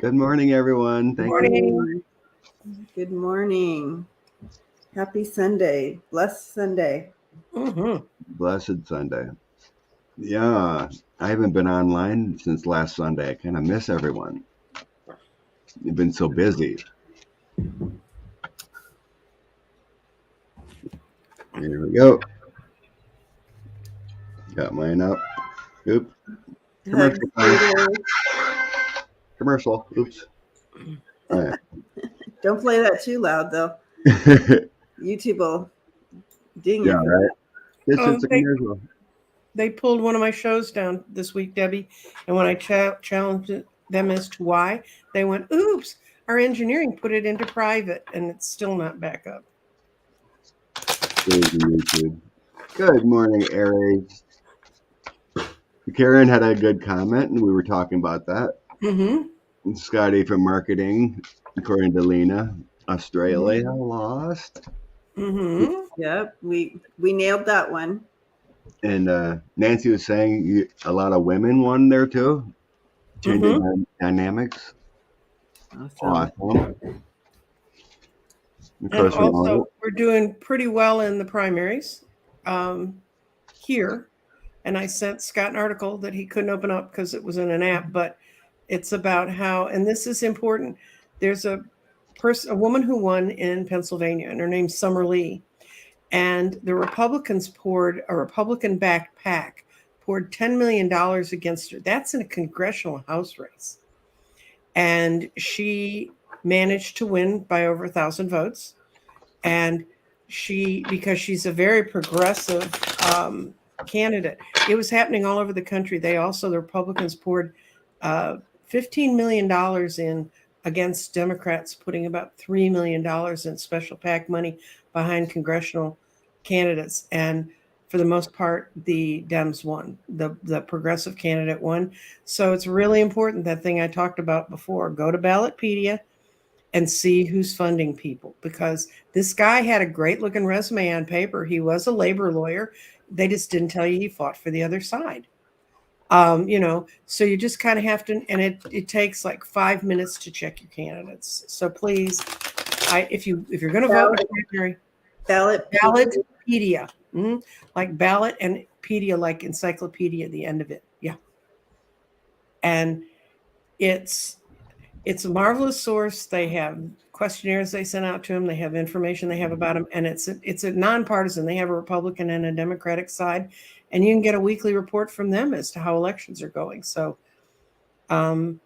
Good morning, everyone. Thank you. Good morning. Happy Sunday. Blessed Sunday. Blessed Sunday. Yeah, I haven't been online since last Sunday. I kind of miss everyone. You've been so busy. Here we go. Got mine up. Oop. Commercial. Oops. All right. Don't play that too loud, though. YouTube will ding you. Yeah, right. They pulled one of my shows down this week, Debbie, and when I challenged them as to why, they went, oops, our engineering put it into private, and it's still not back up. Good morning, Aries. Karen had a good comment, and we were talking about that. Mm-hmm. Scotty from marketing, according to Lena, Australia lost. Mm-hmm. Yep, we nailed that one. And Nancy was saying a lot of women won there too, changing dynamics. Awesome. And also, we're doing pretty well in the primaries here. And I sent Scott an article that he couldn't open up because it was in an app, but it's about how, and this is important. There's a woman who won in Pennsylvania, and her name's Summer Lee. And the Republicans poured a Republican-backed PAC, poured $10 million against her. That's in a congressional House race. And she managed to win by over 1,000 votes. And because she's a very progressive candidate, it was happening all over the country. The Republicans poured $15 million in against Democrats, putting about $3 million in special PAC money behind congressional candidates. And for the most part, the Dems won. The progressive candidate won. So it's really important, that thing I talked about before. Go to Ballotpedia and see who's funding people, because this guy had a great looking resume on paper. He was a labor lawyer. They just didn't tell you he fought for the other side. So you just kind of have to, and it takes like 5 minutes to check your candidates. So please, if you're going to vote, Ballotpedia, like ballot and pedia, like encyclopedia at the end of it. Yeah. And it's a marvelous source. They have questionnaires they sent out to them. They have information they have about them. And it's a nonpartisan. They have a Republican and a Democratic side. And you can get a weekly report from them as to how elections are going. So, and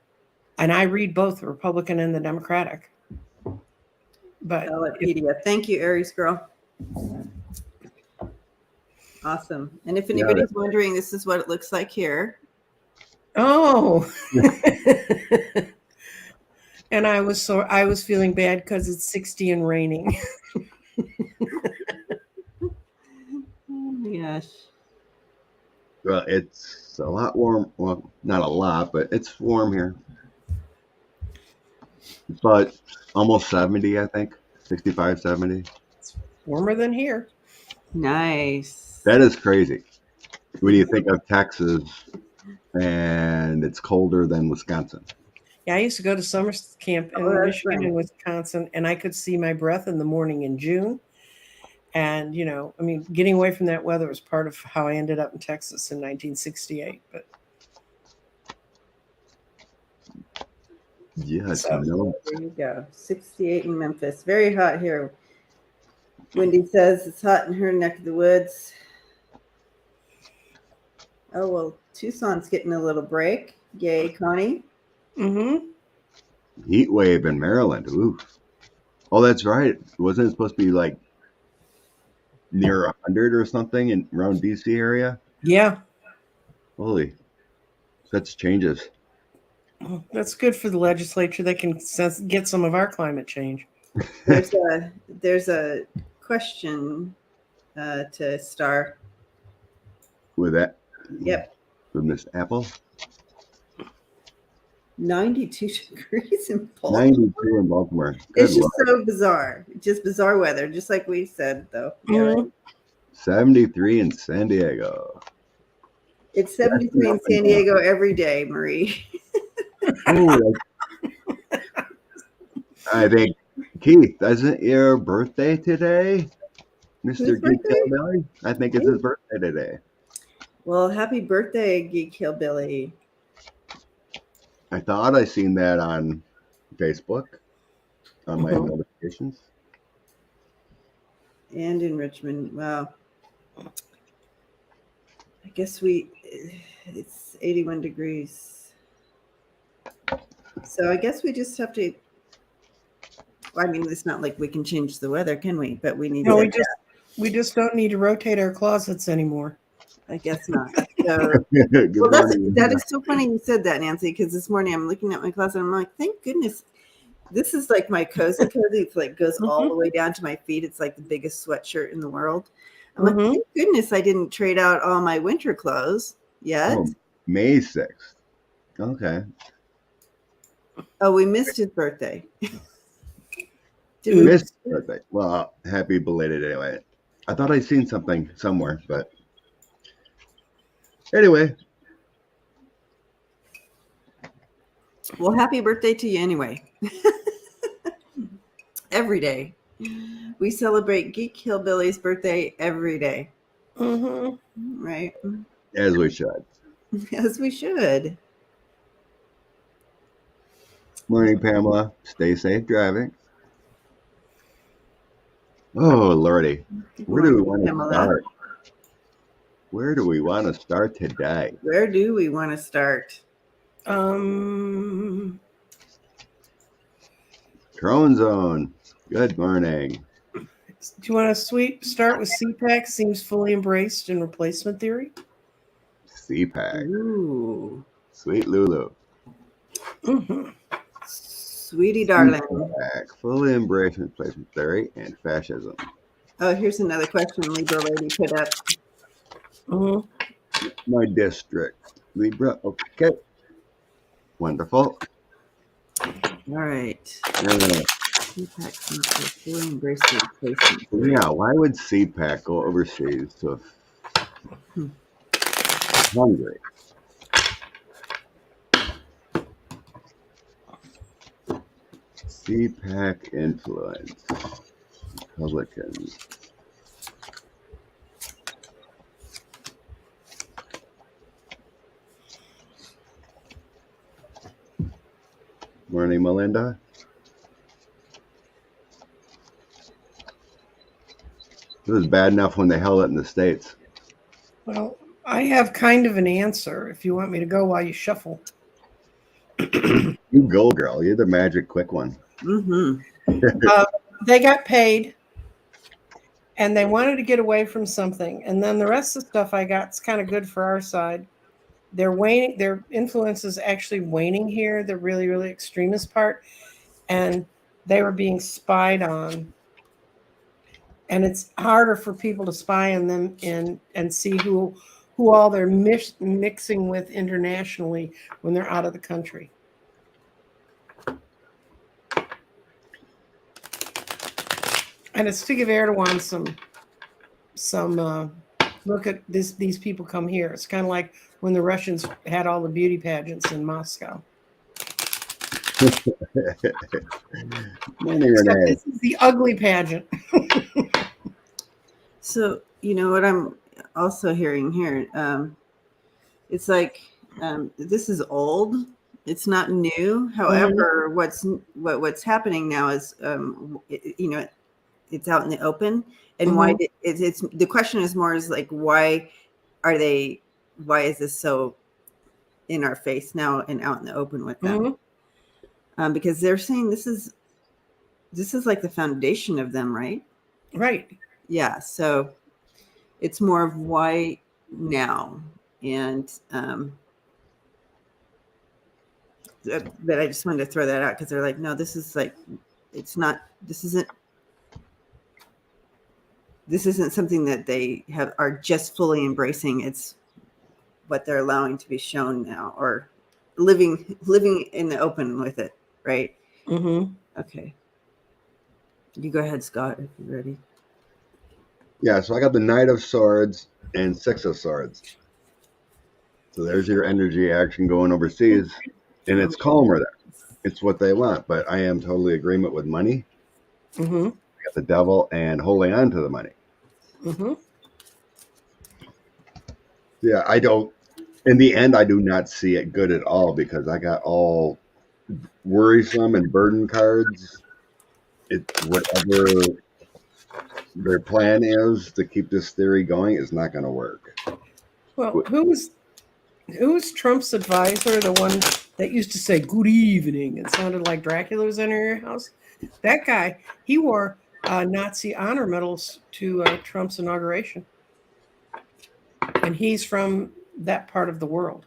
I read both the Republican and the Democratic. But Ballotpedia. Thank you, Aries girl. Awesome. And if anybody's wondering, this is what it looks like here. Oh. And I was feeling bad because it's 60 and raining. Oh my gosh. Well, it's a lot warm. Well, not a lot, but it's warm here. It's about almost 70, I think. 65, 70. It's warmer than here. Nice. That is crazy. When you think of Texas and it's colder than Wisconsin. Yeah, I used to go to summer camp in Michigan and Wisconsin, and I could see my breath in the morning in June. And, getting away from that weather was part of how I ended up in Texas in 1968. But yes, there you go. 68 in Memphis. Very hot here. Wendy says it's hot in her neck of the woods. Oh, well, Tucson's getting a little break. Yay, Connie. Mm-hmm. Heat wave in Maryland. Ooh. Oh, that's right. Wasn't it supposed to be like near 100 or something in around DC area? Yeah. Holy. Such changes. That's good for the legislature. They can get some of our climate change. There's a question to Star. With that? Yep. With Miss Apple? 92 degrees in Baltimore. 92 in Baltimore. It's just so bizarre. Just bizarre weather, just like we said, though. Yeah, right? 73 in San Diego. It's 73 in San Diego every day, Marie. Oh, I think, Keith, isn't your birthday today? Mr. Whose Geek birthday? Hillbilly? I think it's his birthday today. Well, happy birthday, Geek Hillbilly. I thought I seen that on Facebook on my Mhm. notifications. And in Richmond. Wow. I guess it's 81 degrees. So I guess we just have to, I mean, it's not like we can change the weather, can we? But we need No, to, we just don't need to rotate our closets anymore. I guess not. So, Good well, morning. that is so funny you said that, Nancy, because this morning I'm looking at my closet and I'm like, thank goodness. This is like my cozy. It's like goes all the way down to my feet. It's like the biggest sweatshirt in the world. I'm like, thank goodness I didn't trade out all my winter clothes yet. Oh, May 6th. Okay. Oh, we missed his birthday. Did we miss his birthday? Well, happy belated anyway. I thought I'd seen something somewhere, but anyway. Well, happy birthday to you anyway. Every day. We celebrate Geek Hillbilly's birthday every day. Mm-hmm. Right? As we should. As we should. Morning, Pamela. Stay safe driving. Oh, Lordy. Where do we want to start? Where do we want to start today? Where do we want to start? Drone Zone. Good morning. Do you want to start with CPAC? Seems fully embraced in replacement theory. CPAC. Ooh. Sweet Lulu. Mm-hmm. Sweetie darling. CPAC, fully embraced replacement theory and fascism. Oh, here's another question Libra lady put up. Mm-hmm. My district. Libra. Okay. Wonderful. All right. CPAC seems to fully embrace the replacement theory. Yeah, why would CPAC go overseas to Hungary? CPAC influence. Republicans. Morning, Melinda. It was bad enough when they held it in the States. Well, I have kind of an answer if you want me to go while you shuffle. You go, girl. You're the magic quick one. Mm-hmm. They got paid and they wanted to get away from something. And then the rest of the stuff I got is kind of good for our side. They're waning. Their influence is actually waning here, the really, really extremist part. And they were being spied on. And it's harder for people to spy on them and see who all they're mixing with internationally when they're out of the country. And it's to give Erdogan some look at these people come here. It's kind of like when the Russians had all the beauty pageants in Moscow. Morning, Renee. This is the ugly pageant. So, you know what I'm also hearing here? It's like this is old. It's not new. However, what's happening now is, it's out in the open. And why it's the question is more is like, why is this so in our face now and out in the open with them? Because they're saying this is like the foundation of them, right? Right. Yeah. So it's more of why now. And but I just wanted to throw that out because they're like, no, this is like, it's not, this isn't something that they are just fully embracing. It's what they're allowing to be shown now, or living in the open with it, right? Okay. You go ahead, Scott, if you're ready. Yeah, so I got the Knight of Swords and Six of Swords. So there's your energy action going overseas, and it's calmer there. it's what they want. But I am totally agreement with money. Mm-hmm. Got the devil and holding on to the money. Mm-hmm. Yeah, I don't. In the end, I do not see it good at all because I got all worrisome and burden cards. Whatever their plan is to keep this theory going is not going to work. Well, who was Trump's advisor? The one that used to say "Good evening" and sounded like Dracula was entering your house. That guy, he wore Nazi honor medals to Trump's inauguration, and he's from that part of the world.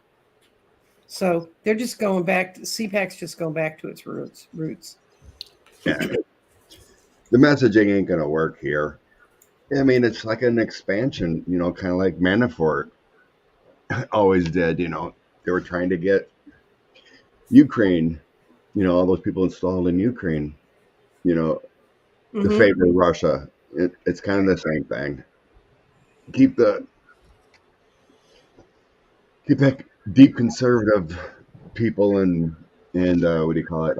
So they're just going back. CPAC's just going back to its roots. Yeah, the messaging ain't going to work here. I mean, it's like an expansion, kind of like Manafort always did. They were trying to get Ukraine, all those people installed in Ukraine, to favor Russia. It's kind of the same thing. Keep that deep conservative people and what do you call it?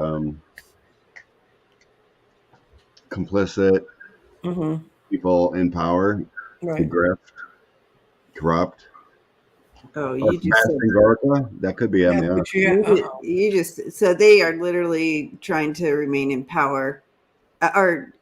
Complicit people in power, Right. grift, corrupt. Oh, you just said Gorka? That could be him. Yeah. you just so they are literally trying to remain in power, or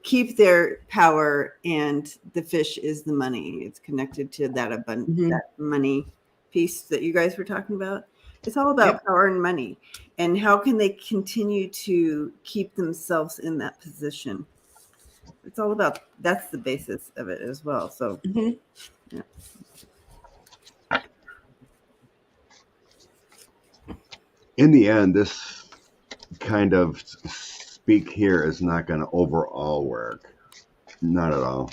keep their power, and the fish is the money. It's connected to that that money piece that you guys were talking about. It's all about power and money, and how can they continue to keep themselves in that position. It's all about, that's the basis of it as well. So yeah. In the end, this kind of speak here is not going to overall work. Not at all.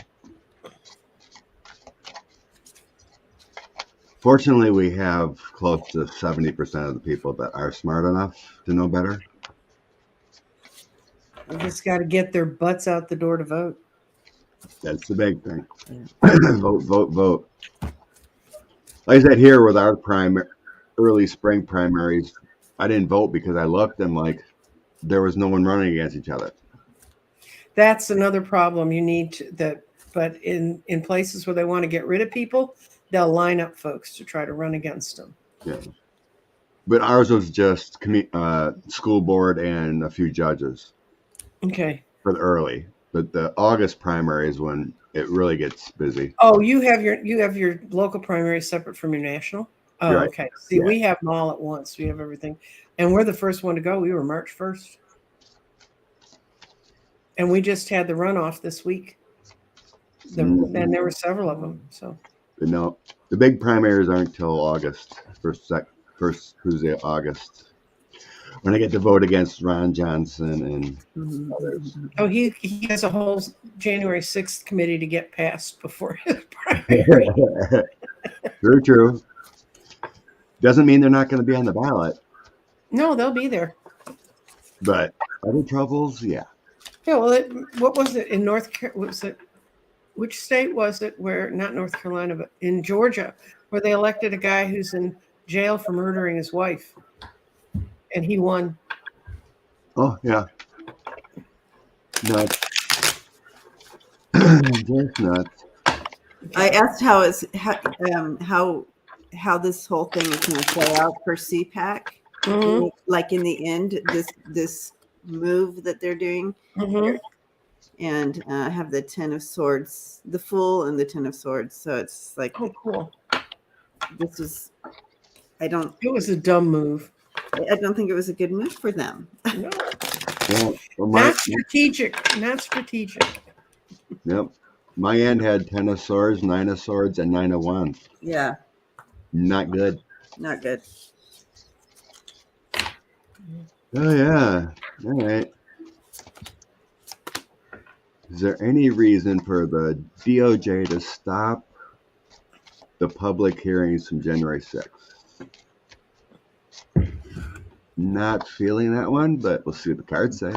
Fortunately, we have close to 70% of the people that are smart enough to know better. They just got to get their butts out the door to vote. That's the big thing. Vote, vote, vote. Like I said, here with our early spring primaries, I didn't vote because I looked and there was no one running against each other. That's another problem. You need but in places where they want to get rid of people, they'll line up folks to try to run against them. Yeah. But ours was just school board and a few judges. Okay. For the early. But the August primary is when it really gets busy. Oh, you have your local primary separate from your national? Oh, right. Okay. See, we have them all at once. We have everything. And we're the first one to go. We were March 1st. And we just had the runoff this week. And there were several of them. So. But no, the big primaries aren't until August, first Tuesday of August. When I get to vote against Ron Johnson and others. Oh, he has a whole January 6th committee to get passed before his primary. Very true. Doesn't mean they're not going to be on the ballot. No, they'll be there. But other troubles, yeah. Yeah, well, what was it in which state was it where, not North Carolina, but in Georgia, where they elected a guy who's in jail for murdering his wife? And he won. Oh, yeah. Nuts. Just nuts. I asked how this whole thing is going to play out for CPAC. Like in the end, this move that they're doing. And have the 10 of swords, the Fool and the 10 of swords. So it's like, oh, cool. This was, it was a dumb move. I don't think it was a good move for them. No. Not strategic. Yep. My end had 10 of swords, 9 of swords, and 9 of wands. Yeah. Not good. Not good. Oh, yeah. All right. Is there any reason for the DOJ to stop the public hearings from January 6th? Not feeling that one, but we'll see what the cards say.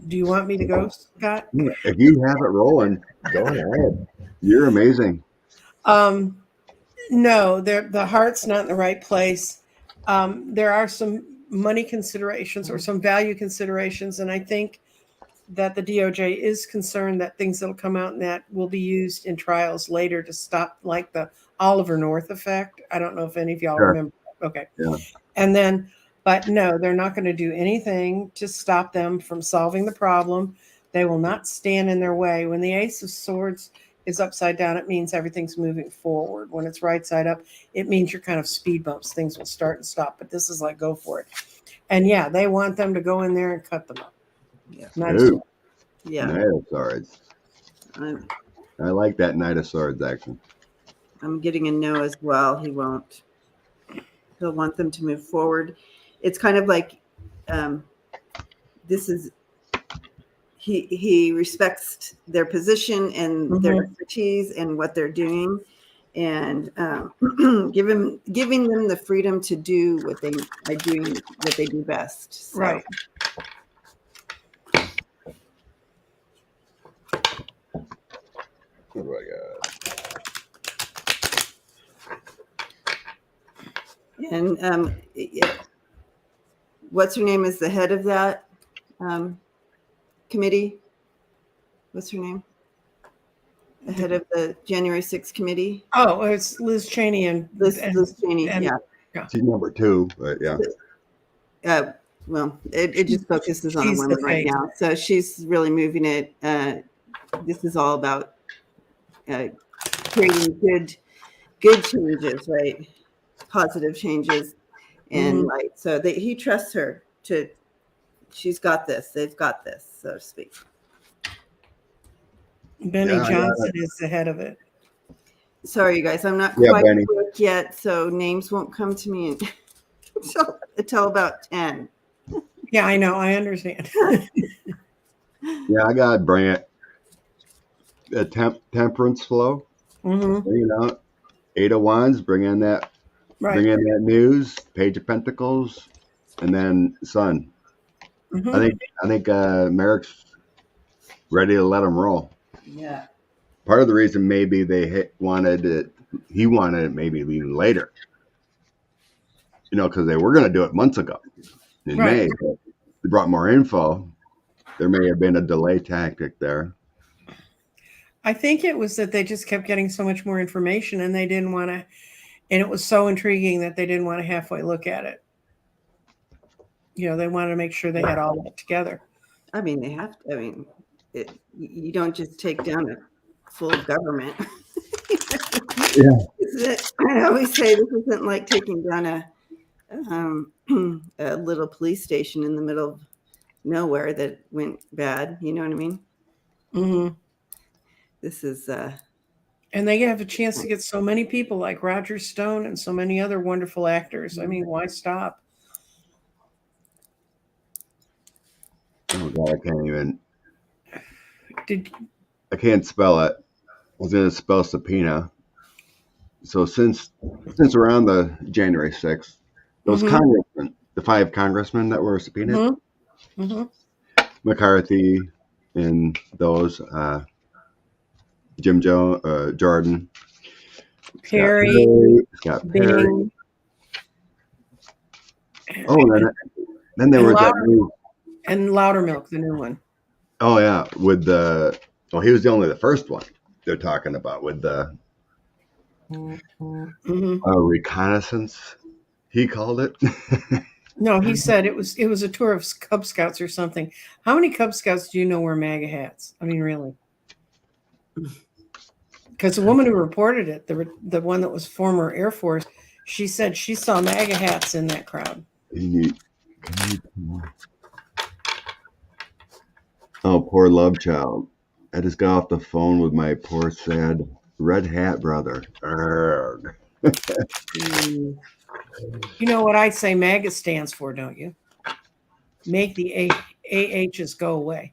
Do you want me to go, Scott? If you have it rolling, go ahead. You're amazing. No, the heart's not in the right place. There are some money considerations or some value considerations, and I think that the DOJ is concerned that things that'll come out and that will be used in trials later to stop, like the Oliver North effect. I don't know if any of y'all remember. Okay. Yeah. And then, but no, they're not going to do anything to stop them from solving the problem. They will not stand in their way. When the Ace of Swords is upside down, it means everything's moving forward. When it's right side up, it means you're kind of speed bumps. Things will start and stop, but this is like, go for it. And yeah, they want them to go in there and cut them up. Yeah. Knight of Swords. I like that Knight of Swords action. I'm getting a no as well. He won't. He'll want them to move forward. It's kind of like this is he respects their position and their expertise and what they're doing, and giving them the freedom to do what they are doing, what they do best. So. Right. What do I got? And what's her name is the head of that committee? What's her name? The head of the January 6th committee? Oh, it's Liz Cheney and Liz Cheney, yeah. She's number 2, but yeah. Well, it just focuses on the women right now. So she's really moving it. This is all about creating good changes, right? Positive changes, and right. So he trusts her to. She's got this. They've got this, so to speak. Benny Johnson is the head of it. Sorry, you guys, I'm not quite quick yet, so names won't come to me until about 10. Yeah, I know. I understand. Yeah, I gotta bring it. A temperance flow. Bring it out. 8 of Wands. Bring in that. Right. Bring in that news. Page of Pentacles, and then Sun. I think Merrick's ready to let them roll. Yeah. Part of the reason maybe he wanted it maybe even later. You know, because they were going to do it months ago in May. But they brought more info. There may have been a delay tactic there. I think it was that they just kept getting so much more information and they didn't want to, and it was so intriguing that they didn't want to halfway look at it. You know, they wanted to make sure they had all that together. I mean, they have to. I mean, you don't just take down a full government. I always say this isn't like taking down a little police station in the middle of nowhere that went bad. You know what I mean? Mm-hmm. This is and they have a chance to get so many people like Roger Stone and so many other wonderful actors. I mean, why stop? Oh God, I can't even. I can't spell it. I was going to spell subpoena. So since around the January 6th, those congressmen, the 5 congressmen that were subpoenaed, McCarthy and those. Jim Jordan, Perry, Scott Perry. Oh, then there was that new and Laudermilk, the new one. Oh yeah, with the he was the first one they're talking about with the reconnaissance. He called it. No, he said it was a tour of Cub Scouts or something. How many Cub Scouts do you know wear MAGA hats? I mean, really. Because the woman who reported it, the one that was former Air Force, she said she saw MAGA hats in that crowd. Oh, poor love child. I just got off the phone with my poor, sad red hat brother. You know what I say MAGA stands for, don't you? Make the AHs go away.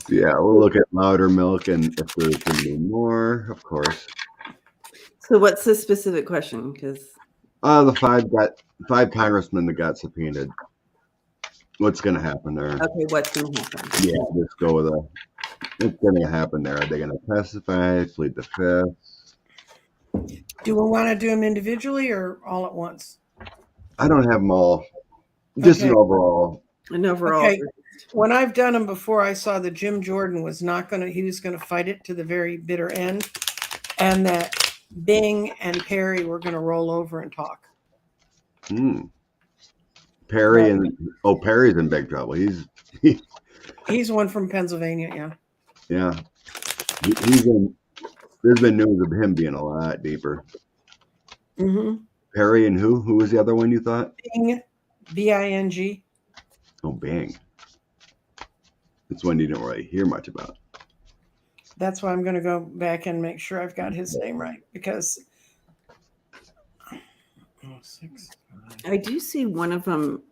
Yeah, we'll look at Laudermilk and if there can be more, of course. So what's the specific question? Because the 5 congressmen that got subpoenaed. What's going to happen there? Okay, what's going to happen? Yeah, let's go with What's going to happen there? Are they going to testify, plead the fifth? Do we want to do them individually or all at once? I don't have them all. Just Okay. an overall. An overall. Okay. When I've done them before, I saw that Jim Jordan was not going to, he was going to fight it to the very bitter end, and that Bing and Perry were going to roll over and talk. Perry Perry's in big trouble. He's one from Pennsylvania, yeah. Yeah. There's been news of him being a lot deeper. Mm-hmm. Perry and who? Who was the other one you thought? Bing, B-I-N-G. Oh, Bing. It's one you don't really hear much about. That's why I'm going to go back and make sure I've got his name right, because I do see one of them.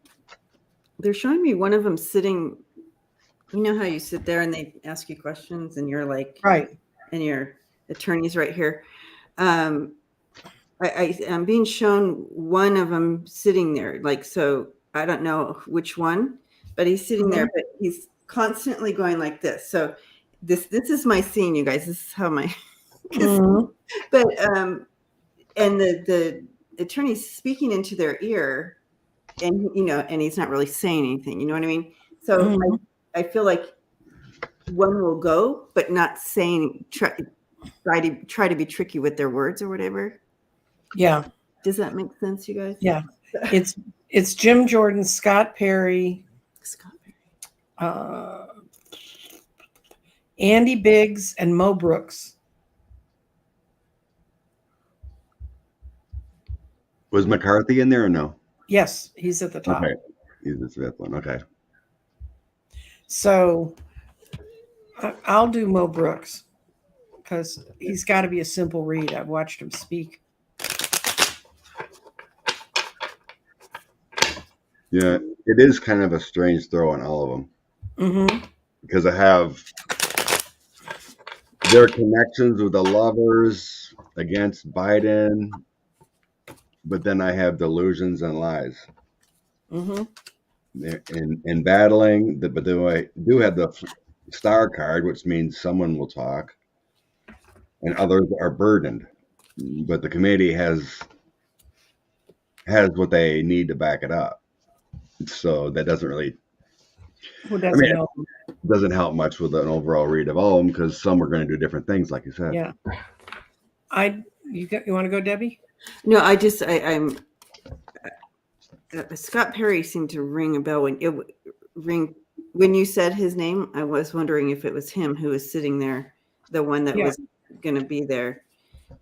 They're showing me one of them sitting. You know how you sit there and they ask you questions and you're like, right, and your attorney's right here. I'm being shown one of them sitting there, like, so I don't know which one, but he's sitting there, but he's constantly going like this. So this is my scene, you guys. This is how my, but and the attorney's speaking into their ear, and and he's not really saying anything. You know what I mean? So I feel like one will go, but not saying. Try to be tricky with their words or whatever. Yeah. Does that make sense, you guys? Yeah. It's Jim Jordan, Scott Perry, Andy Biggs, and Mo Brooks. Was McCarthy in there or no? Yes, he's at the top. Okay. He's the fifth one. Okay. So I'll do Mo Brooks because he's got to be a simple read. I've watched him speak. Yeah, it is kind of a strange throw on all of them. Because I have their connections with the lovers against Biden, but then I have delusions and lies. In battling, but then I do have the star card, which means someone will talk, and others are burdened. But the committee has what they need to back it up. So that doesn't really. Help. Doesn't help much with an overall read of all of them because some are going to do different things, like you said. Yeah. You want to go, Debbie? No, I'm. Scott Perry seemed to ring a bell when you said his name. I was wondering if it was him who was sitting there, the one that was going to be there.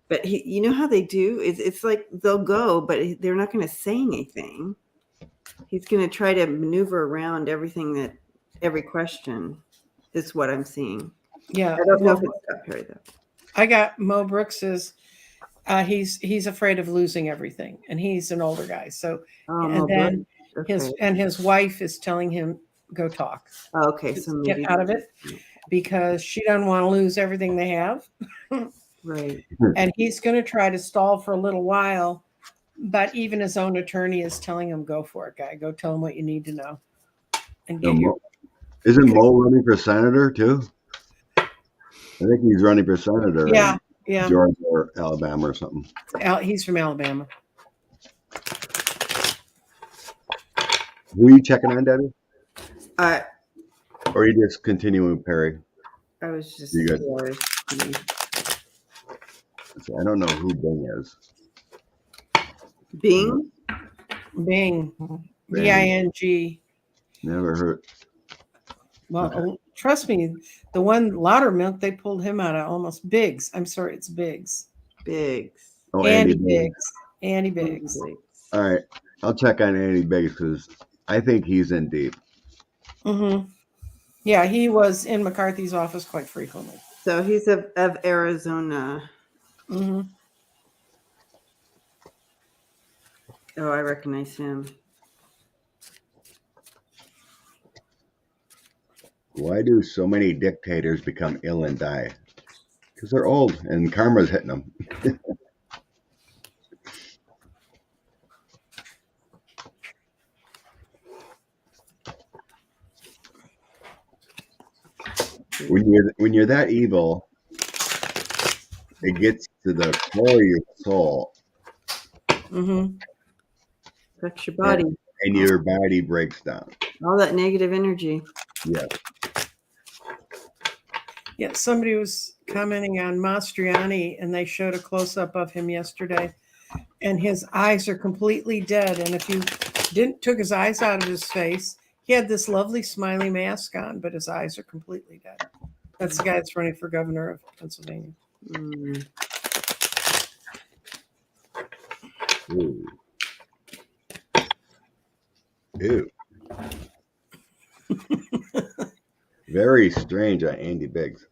But you know how they do? It's like they'll go, but they're not going to say anything. He's going to try to maneuver around every question. Is what I'm seeing. Yeah, I don't know if it's Scott Perry though. I got Mo Brooks's. He's afraid of losing everything, and he's an older guy. So and then his wife is telling him go talk. Oh, okay, so get out of it because she doesn't want to lose everything they have. Right. And he's going to try to stall for a little while, but even his own attorney is telling him, "Go for it, guy. Go tell him what you need to know." And get Isn't Mo running for senator too? I think he's running for senator. Yeah. Georgia or Alabama or something. He's from Alabama. Who are you checking on, Debbie? Or are you just continuing with Perry? I was just. I don't know who Bing is. Bing? Bing. B-I-N-G. Never heard. Well, trust me, the one Laudermilk, they pulled him out of almost Biggs. I'm sorry, it's Biggs. Biggs. Oh, Andy Biggs. Andy Biggs. All right. I'll check on Andy Biggs because I think he's in deep. Yeah, he was in McCarthy's office quite frequently. So he's of Arizona. Oh, I recognize him. Why do so many dictators become ill and die? Because they're old and karma's hitting them. when you're that evil, it gets to the core of your soul. Affects your body. And your body breaks down. All that negative energy. Yeah. Yeah, somebody was commenting on Mastriani, and they showed a close-up of him yesterday, and his eyes are completely dead. And if you took his eyes out of his face, he had this lovely smiley mask on, but his eyes are completely dead. That's the guy that's running for governor of Pennsylvania. Ooh. Ew. Very strange on Andy Biggs.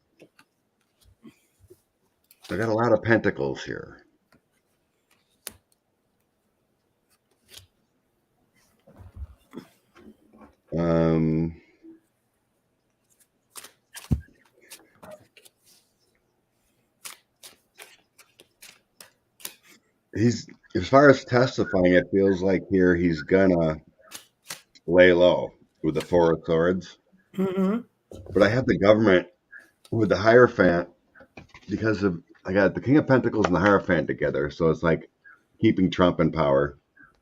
I got a lot of pentacles here. He's, as far as testifying, it feels like here he's gonna lay low with the Four of Swords. But I have the government with the Hierophant because of, I got the King of Pentacles and the Hierophant together, so it's like keeping Trump in power.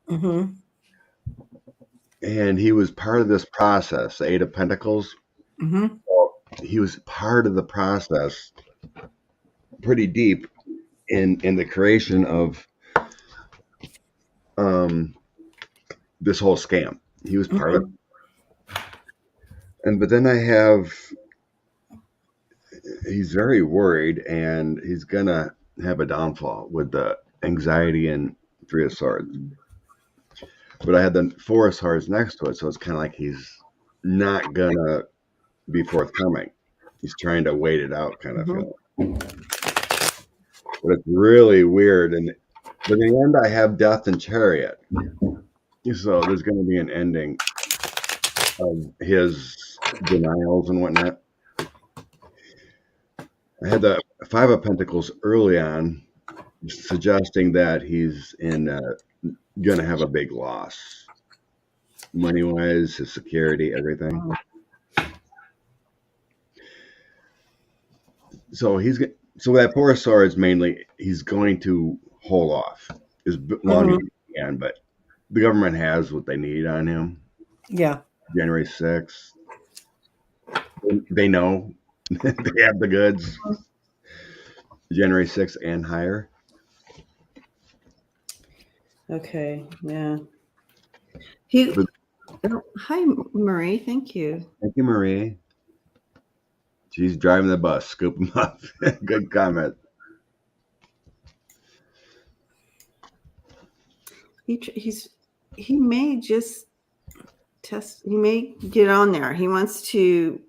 And he was part of this process, the Eight of Pentacles. So he was part of the process pretty deep in the creation of this whole scam. He was part of it. But then I have, he's very worried, and he's gonna have a downfall with the anxiety and Three of Swords. But I had the Four of Swords next to it, so it's kind of like he's not gonna be forthcoming. He's trying to wait it out, kind of feeling. But it's really weird. And but in the end, I have Death and Chariot. So there's going to be an ending of his denials and whatnot. I had the Five of Pentacles early on, suggesting that he's in going to have a big loss, money-wise, his security, everything. So that Four of Swords mainly, he's going to hold off as long as he can, but the government has what they need on him. Yeah. January 6th. They know. They have the goods. January 6th and higher. Okay, yeah. Hi, Marie. Thank you. Thank you, Marie. She's driving the bus. Scoop him up. Good comment. He may just test. He may get on there. He wants to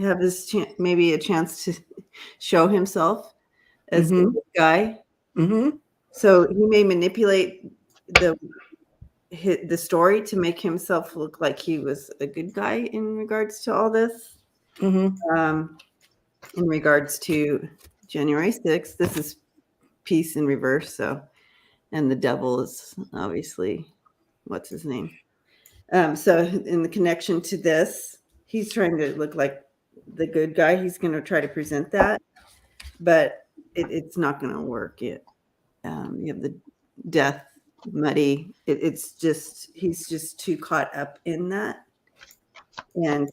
have his maybe a chance to show himself as a good guy. So he may manipulate the story to make himself look like he was a good guy in regards to all this. In regards to January 6th, this is peace in reverse. So, and the devil is obviously, what's his name? So in the connection to this, he's trying to look like the good guy. He's going to try to present that, but it's not going to work yet. You have the death, muddy. It's just, he's just too caught up in that. And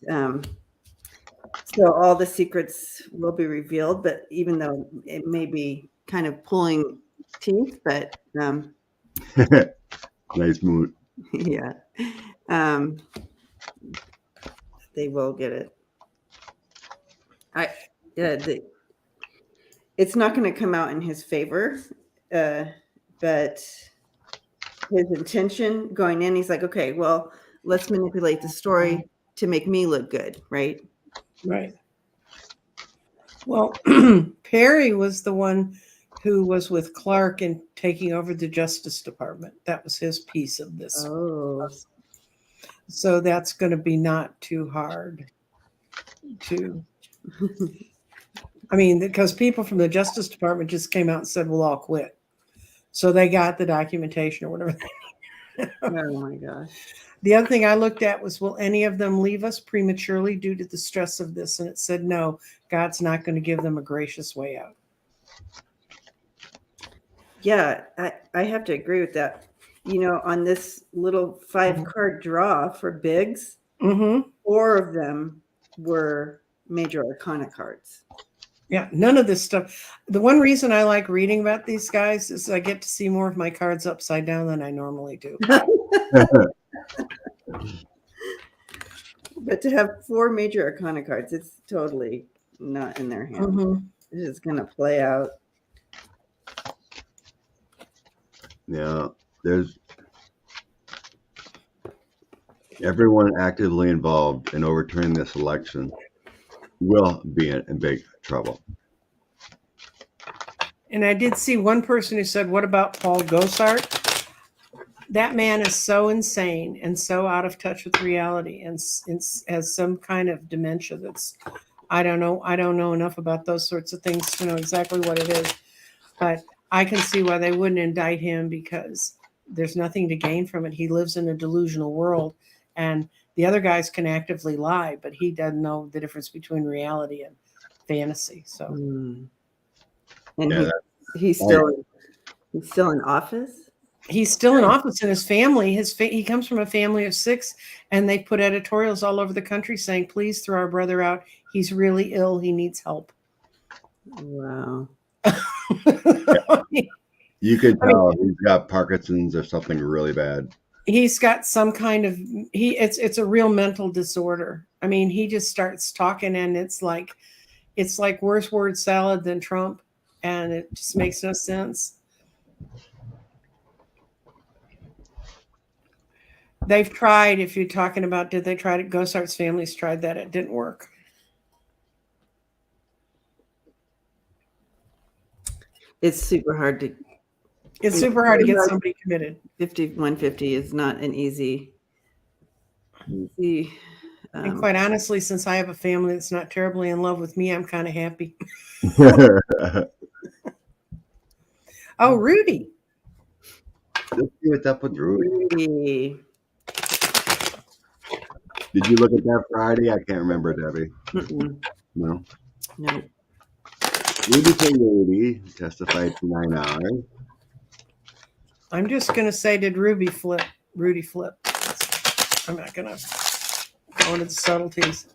so all the secrets will be revealed, but even though it may be kind of pulling teeth, but nice mood. Yeah. They will get it. It's not going to come out in his favor, but his intention going in, he's like, okay, well, let's manipulate the story to make me look good, right? Right. Well, Perry was the one who was with Clark and taking over the Justice Department. That was his piece of this. Oh. So that's going to be not too hard to, I mean, because people from the Justice Department just came out and said, we'll all quit. So they got the documentation or whatever. Oh my gosh. The other thing I looked at was, will any of them leave us prematurely due to the stress of this? And it said, no, God's not going to give them a gracious way out. Yeah, I have to agree with that. On this little 5-card draw for Biggs, 4 of them were major arcana cards. Yeah, none of this stuff. The one reason I like reading about these guys is I get to see more of my cards upside down than I normally do. But to have 4 major arcana cards, it's totally not in their hands. It's just going to play out. Yeah, there's everyone actively involved in overturning this election will be in big trouble. And I did see one person who said, what about Paul Gosar? That man is so insane and so out of touch with reality and has some kind of dementia that's, I don't know enough about those sorts of things to know exactly what it is. But I can see why they wouldn't indict him, because there's nothing to gain from it. He lives in a delusional world, and the other guys can actively lie, but he doesn't know the difference between reality and fantasy. So, and Yeah, he's still in office. He's still in office, and his family, he comes from a family of 6, and they put editorials all over the country saying, please throw our brother out. He's really ill. He needs help. Wow. you could tell he's got Parkinson's or something really bad. He's got some kind of, it's a real mental disorder. I mean, he just starts talking, and it's like worse word salad than Trump, and it just makes no sense. They've tried, if you're talking about, did they try it? Gosar's family's tried that. It didn't work. It's super hard to get somebody committed. 150 is not an easy. And quite honestly, since I have a family that's not terribly in love with me, I'm kind of happy. Oh, Rudy. Let's see what's up with Rudy. Did you look at that Friday? I can't remember, Debbie. No. Rudy testified for 9 hours. I'm just going to say, did Rudy flip? I'm not going to go into the subtleties.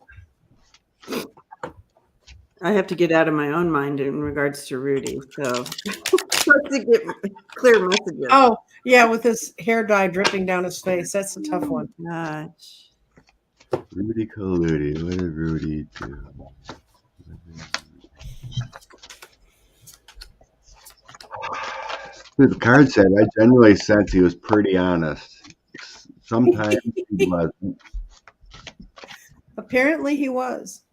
I have to get out of my own mind in regards to Rudy, so to get clear messages. Oh, yeah, with his hair dye dripping down his face. That's a tough one. Gosh. Rudy colluded. What did Rudy do? The card said, I generally sense he was pretty honest. Sometimes he wasn't. Apparently he was.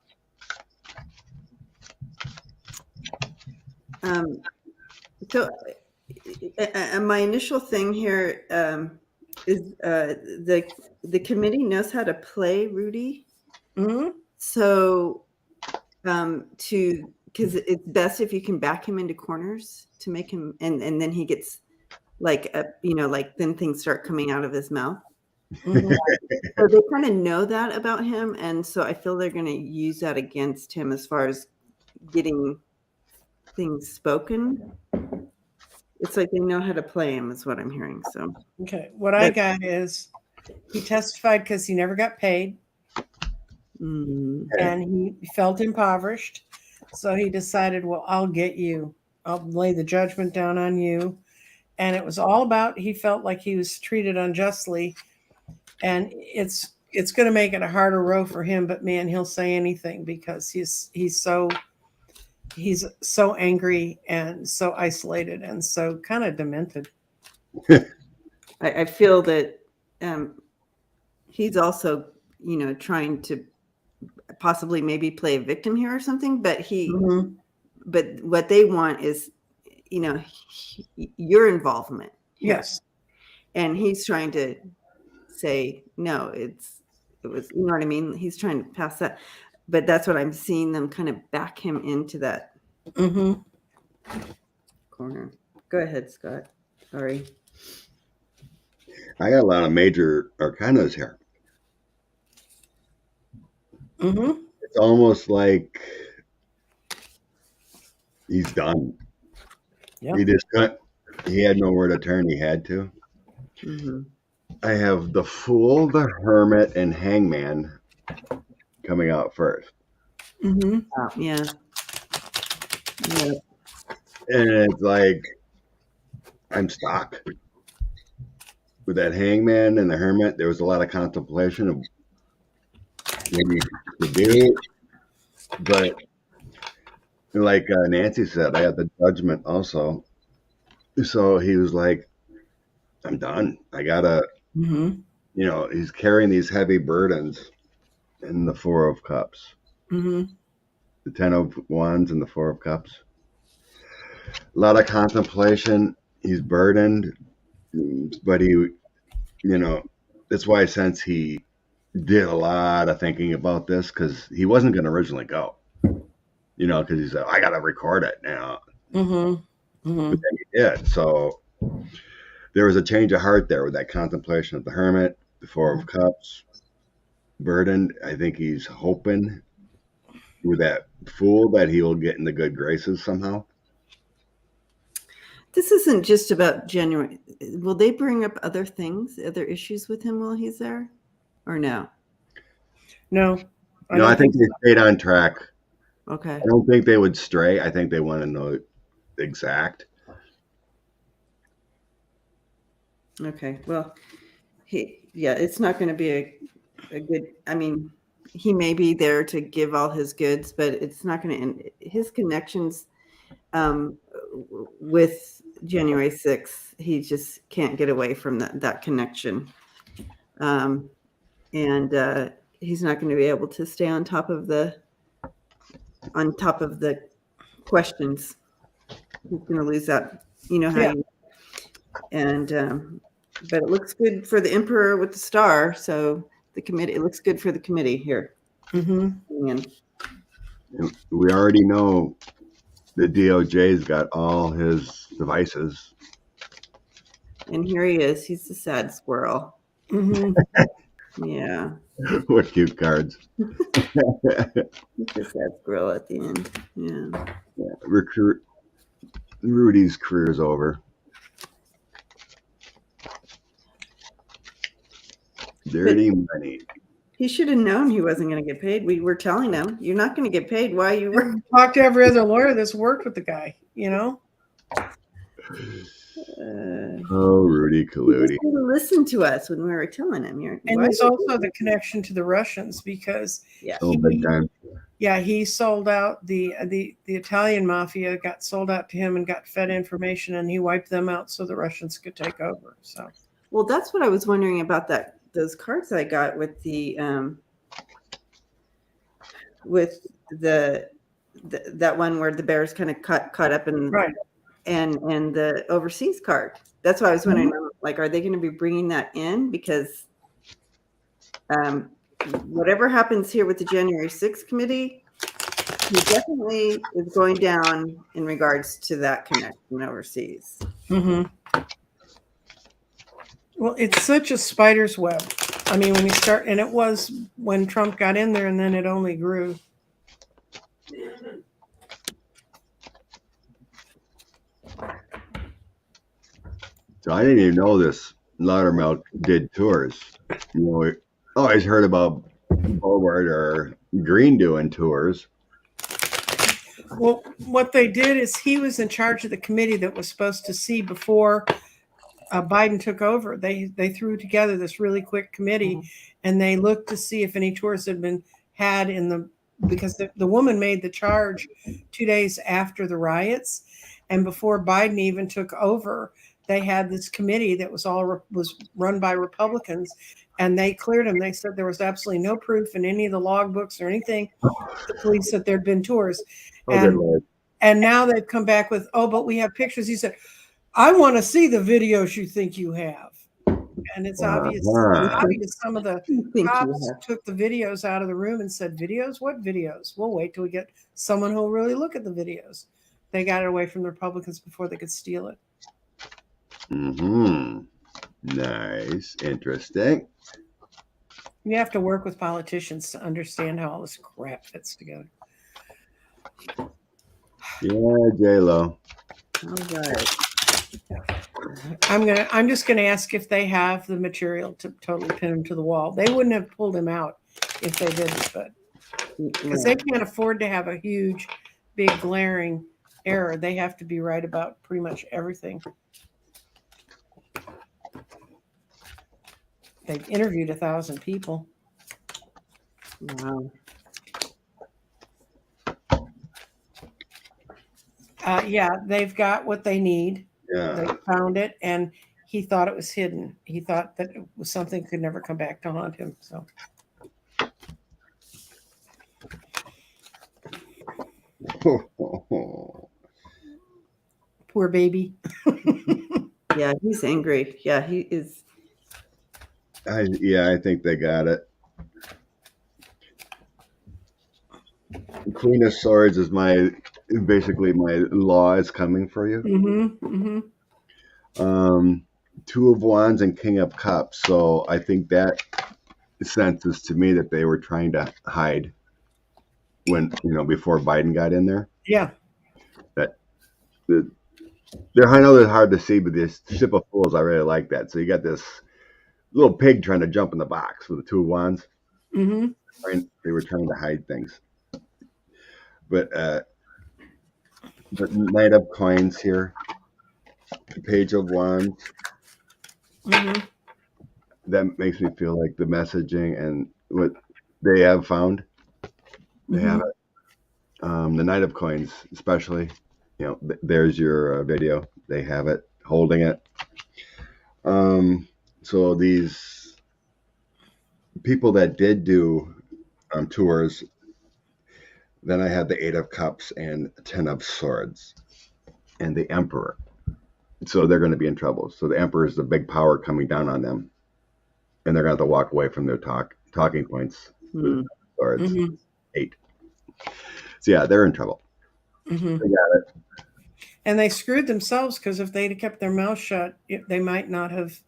So my initial thing here is the committee knows how to play Rudy. So because it's best if you can back him into corners to make him, and then he gets then things start coming out of his mouth. So they kind of know that about him, and so I feel they're going to use that against him as far as getting things spoken. It's like they know how to play him, is what I'm hearing. So okay, what I got is he testified because he never got paid, and he felt impoverished, so he decided, well, I'll get you. I'll lay the judgment down on you. And it was all about, he felt like he was treated unjustly, and it's going to make it a harder row for him. But man, he'll say anything because he's so angry and so isolated and so kind of demented. I feel that he's also, trying to possibly maybe play a victim here or something, but but what they want is, your involvement. Yes. And he's trying to say, no, it was, you know what I mean? He's trying to pass that, but that's what I'm seeing them kind of back him into that corner. Go ahead, Scott. Sorry. I got a lot of major arcanas here. Mm-hmm. It's almost like he's done. Yep. He just couldn't. He had nowhere to turn. He had to. Mm-hmm. I have the Fool, the Hermit, and Hangman coming out first. Mm-hmm. Yeah. Yeah. And it's like, I'm stuck. With that Hangman and the Hermit, there was a lot of contemplation of what you could do. But like Nancy said, I had the Judgment also. So he was like, I'm done. I gotta, Mm-hmm. he's carrying these heavy burdens in the Four of Cups, Mm-hmm. the Ten of Wands, and the Four of Cups. A lot of contemplation. He's burdened, but that's why I sense he did a lot of thinking about this because he wasn't going to originally go, because he said, I got to record it now. Mm-hmm. Mm-hmm. But then he did. So there was a change of heart there with that contemplation of the Hermit, the Four of Cups, burdened. I think he's hoping with that Fool that he will get in the good graces somehow. This isn't just about January. Will they bring up other things, other issues with him while he's there, or no? No. I think they stayed on track. Okay. I don't think they would stray. I think they want to know exact. Okay. Well, it's not going to be a good. I mean, he may be there to give all his goods, but it's not going to end. His connections with January 6th, he just can't get away from that connection. And he's not going to be able to stay on top of the questions. He's going to lose that, but it looks good for the Emperor with the star. So it looks good for the committee here. Mm-hmm. And we already know the DOJ's got all his devices. And here he is. He's the sad squirrel. Mm-hmm. Yeah. What cute cards. He's the sad squirrel at the end. Yeah. Rudy's career is over. Dirty money. He should have known he wasn't going to get paid. We were telling him, you're not going to get paid. Why you were Talk to every other lawyer that's worked with the guy, Rudy Giuliani. He didn't listen to us when we were telling him. And there's also the connection to the Russians because big time. Yeah, he sold out the Italian mafia got sold out to him and got fed information, and he wiped them out so the Russians could take over. So, well, that's what I was wondering about those cards I got with the that one where the bear's kind of caught up in right. And the overseas card. That's why I was wondering, like, are they going to be bringing that in? Because whatever happens here with the January 6th committee, he definitely is going down in regards to that connection overseas. Mm-hmm. Well, it's such a spider's web. I mean, when you start, and it was when Trump got in there, and then it only grew. So I didn't even know this. Laudermilk did tours. We always heard about Bogart or Green doing tours. Well, what they did is he was in charge of the committee that was supposed to see before Biden took over. They threw together this really quick committee, and they looked to see if any tours had been had because the woman made the charge 2 days after the riots, and before Biden even took over. They had this committee that was run by Republicans, and they cleared him. They said there was absolutely no proof in any of the logbooks or anything to the police that there'd been tours. And now they've come back with, but we have pictures. He said, I want to see the videos you think you have. And it's obvious some of the cops took the videos out of the room and said, videos? What videos? We'll wait till we get someone who'll really look at the videos. They got it away from the Republicans before they could steal it. Mm-hmm. Nice. Interesting. You have to work with politicians to understand how all this crap fits together. Yeah, J-Lo. All right. I'm just gonna ask if they have the material to totally pin him to the wall. They wouldn't have pulled him out if they didn't, but because they can't afford to have a huge, big, glaring error. They have to be right about pretty much everything. They've interviewed 1,000 people. Wow. Yeah, they've got what they need. Yeah. They found it, and he thought it was hidden. He thought that it was something that could never come back to haunt him. So. Poor baby. Yeah, he's angry. Yeah, he is. I think they got it. Queen of Swords is basically my law is coming for you. Mm-hmm. Mm-hmm. Two of Wands and King of Cups. So I think that senses to me that they were trying to hide when, before Biden got in there. Yeah. I know they're hard to see, but this Ship of Fools, I really like that. So you got this little pig trying to jump in the box with the Two of Wands. Mm-hmm. They were trying to hide things. But the Knight of Coins here, the Page of Wands. Mm-hmm. That makes me feel like the messaging and what they have found. They have it. The Knight of Coins, especially. There's your video. They have it, holding it. So these people that did do tours, then I had the Eight of Cups and 10 of Swords and the Emperor. So they're going to be in trouble. So the Emperor is the big power coming down on them. And they're going to have to walk away from their talking points. With swords. Mm-hmm. 8. So yeah, they're in trouble. Mm-hmm. They got it. And they screwed themselves because if they'd kept their mouth shut, they might not have.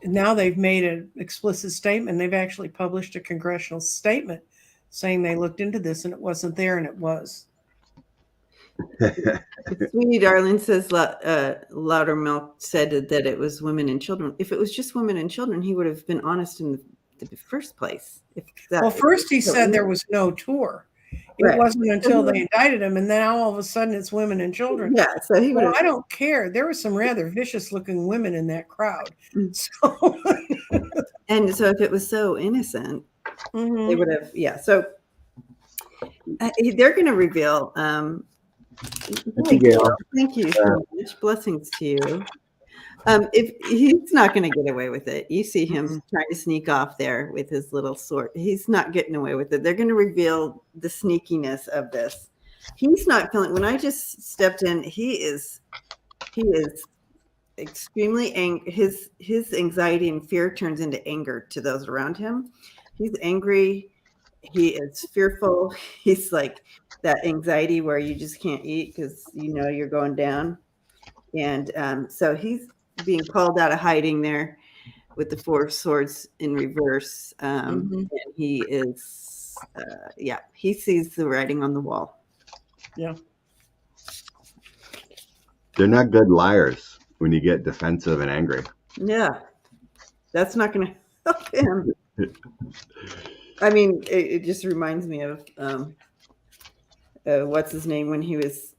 Now they've made an explicit statement. They've actually published a congressional statement saying they looked into this and it wasn't there, and it was. Sweetie Darling says Laudermilk said that it was women and children. If it was just women and children, he would have been honest in the first place. First he said there was no tour. It wasn't until they indicted him, and then all of a sudden it's women and children. Yeah, so he would. I don't care. There were some rather vicious-looking women in that crowd. So. And so, if it was so innocent, they would have. Yeah. So they're going to reveal. Thank you so much. Blessings to you. If he's not going to get away with it, you see him trying to sneak off there with his little sword. He's not getting away with it. They're going to reveal the sneakiness of this. He's not feeling. When I just stepped in, he is extremely angry. His anxiety and fear turns into anger to those around him. He's angry. He is fearful. He's like that anxiety where you just can't eat because you're going down. And so he's being called out of hiding there with the 4 of Swords in reverse. And he is, he sees the writing on the wall. Yeah. They're not good liars when you get defensive and angry. Yeah. That's not going to help him. I mean, it just reminds me of what's his name when he was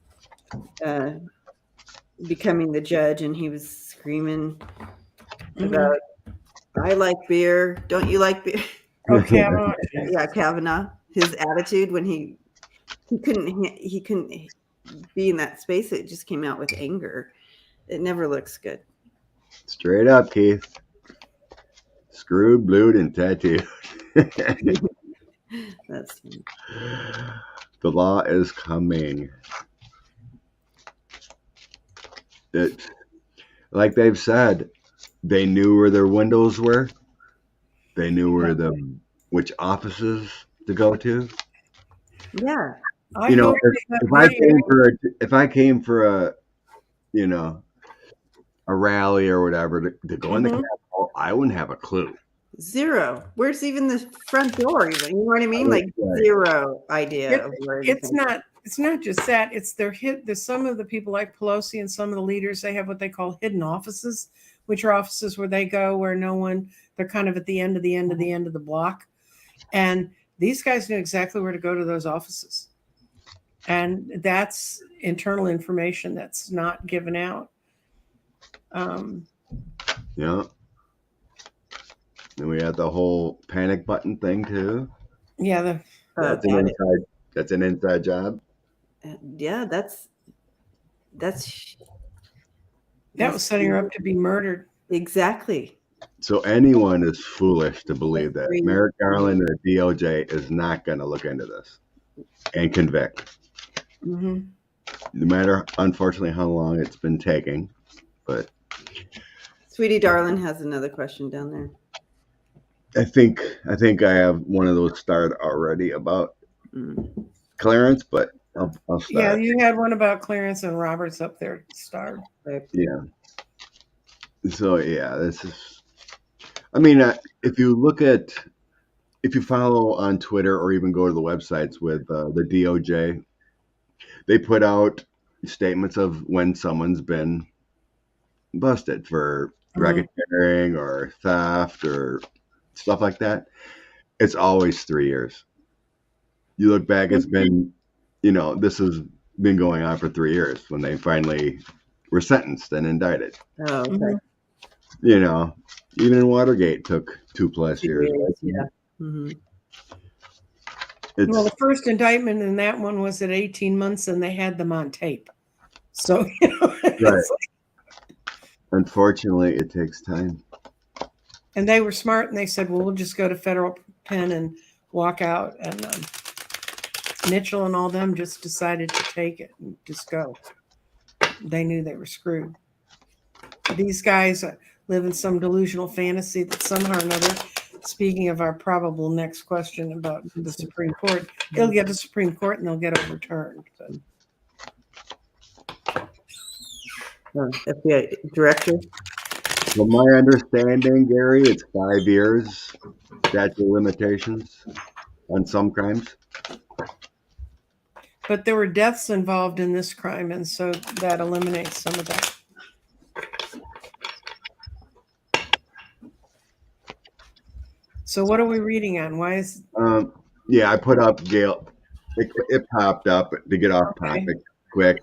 becoming the judge and he was screaming about, I like beer. Don't you like beer? Oh, Kavanaugh. Yeah, Kavanaugh. His attitude when he couldn't be in that space. It just came out with anger. It never looks good. Straight up, Keith. Screwed, blued, and tattooed. That's funny. The law is coming. It's like they've said, they knew where their windows were. They knew where which offices to go to. Yeah. If I came for a a rally or whatever to go in the Capitol, I wouldn't have a clue. Zero. Where's even the front door? Even, you know what I mean? Like zero idea of where it's not. It's not just that. It's there's some of the people like Pelosi and some of the leaders. They have what they call hidden offices, which are offices where they go where no one. They're kind of at the end of the block, and these guys knew exactly where to go to those offices, and that's internal information that's not given out. Yeah. And we had the whole panic button thing too. Yeah, that's an inside job. Yeah, that was setting her up to be murdered. Exactly. So anyone is foolish to believe that Merrick Garland or DOJ is not going to look into this and convict. No matter, unfortunately, how long it's been taking. But Sweetie Darling has another question down there. I think I have one of those started already about Clarence, but I'll start. Yeah, you had one about Clarence and Roberts up there starred. Yeah. So yeah, this is. I mean, if you follow on Twitter or even go to the websites with the DOJ, they put out statements of when someone's been busted for racketeering or theft or stuff like that. It's always 3 years. You look back, it's been, this has been going on for 3 years when they finally were sentenced and indicted. Oh, okay. Even in Watergate took 2+ years. Right? Yeah. Well, the first indictment in that one was at 18 months, and they had them on tape. So, right. Unfortunately, it takes time. And they were smart, and they said, well, we'll just go to federal pen and walk out. And Mitchell and all them just decided to take it and just go. They knew they were screwed. These guys live in some delusional fantasy that somehow or another, speaking of our probable next question about the Supreme Court, they'll get to Supreme Court and they'll get overturned. FBI director. From my understanding, Gary, it's 5 years statute of limitations on some crimes. But there were deaths involved in this crime, and so that eliminates some of that. So what are we reading on? Why is... I put up Gail. It popped up to get off topic quick.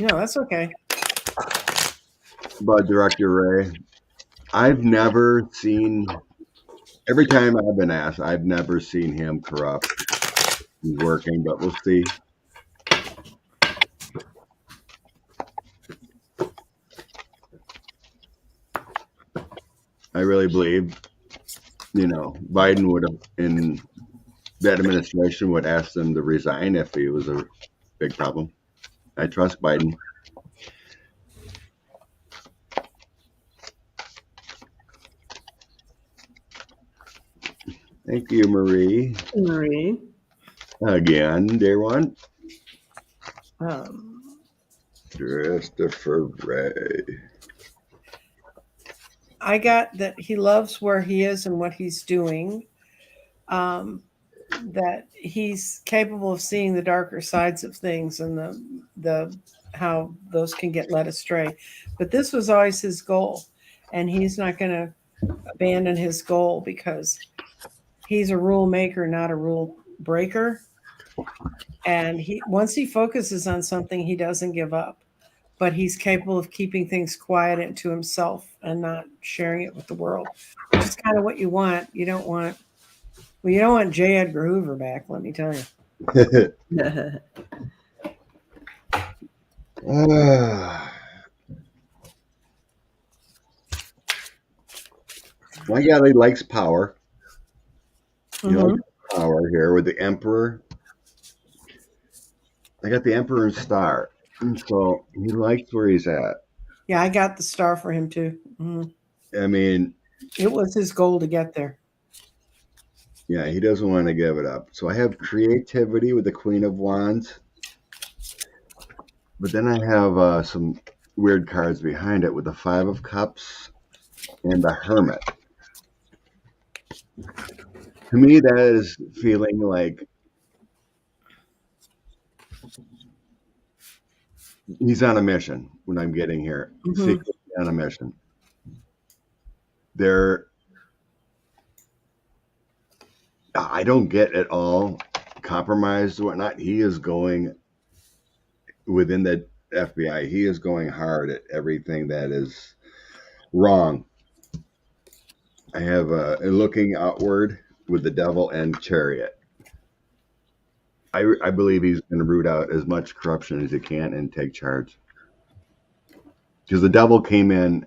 No, that's okay. But Director Ray, I've never seen, every time I've been asked, I've never seen him corrupt. He's working, but we'll see. I really believe, Biden would have, in that administration, would ask them to resign if he was a big problem. I trust Biden. Thank you, Marie. Marie. Again, dear one. Christopher Ray. I got that he loves where he is and what he's doing. That he's capable of seeing the darker sides of things and the how those can get led astray. But this was always his goal, and he's not going to abandon his goal because he's a rule maker, not a rule breaker. And once he focuses on something, he doesn't give up. But he's capable of keeping things quiet and to himself and not sharing it with the world, which is kind of what you want. You don't want J. Edgar Hoover back, let me tell you. My guy likes power. Power here with the Emperor. I got the Emperor's star. And so he likes where he's at. Yeah, I got the star for him too. I mean, it was his goal to get there. Yeah, he doesn't want to give it up. So I have creativity with the Queen of Wands. But then I have some weird cards behind it with the Five of Cups and the Hermit. To me, that is feeling like he's on a mission. When I'm getting here, secretly on a mission. I don't get at all compromised or whatnot. He is going within the FBI. He is going hard at everything that is wrong. I have looking outward with the Devil and Chariot. I believe he's going to root out as much corruption as he can and take charge. Because the Devil came in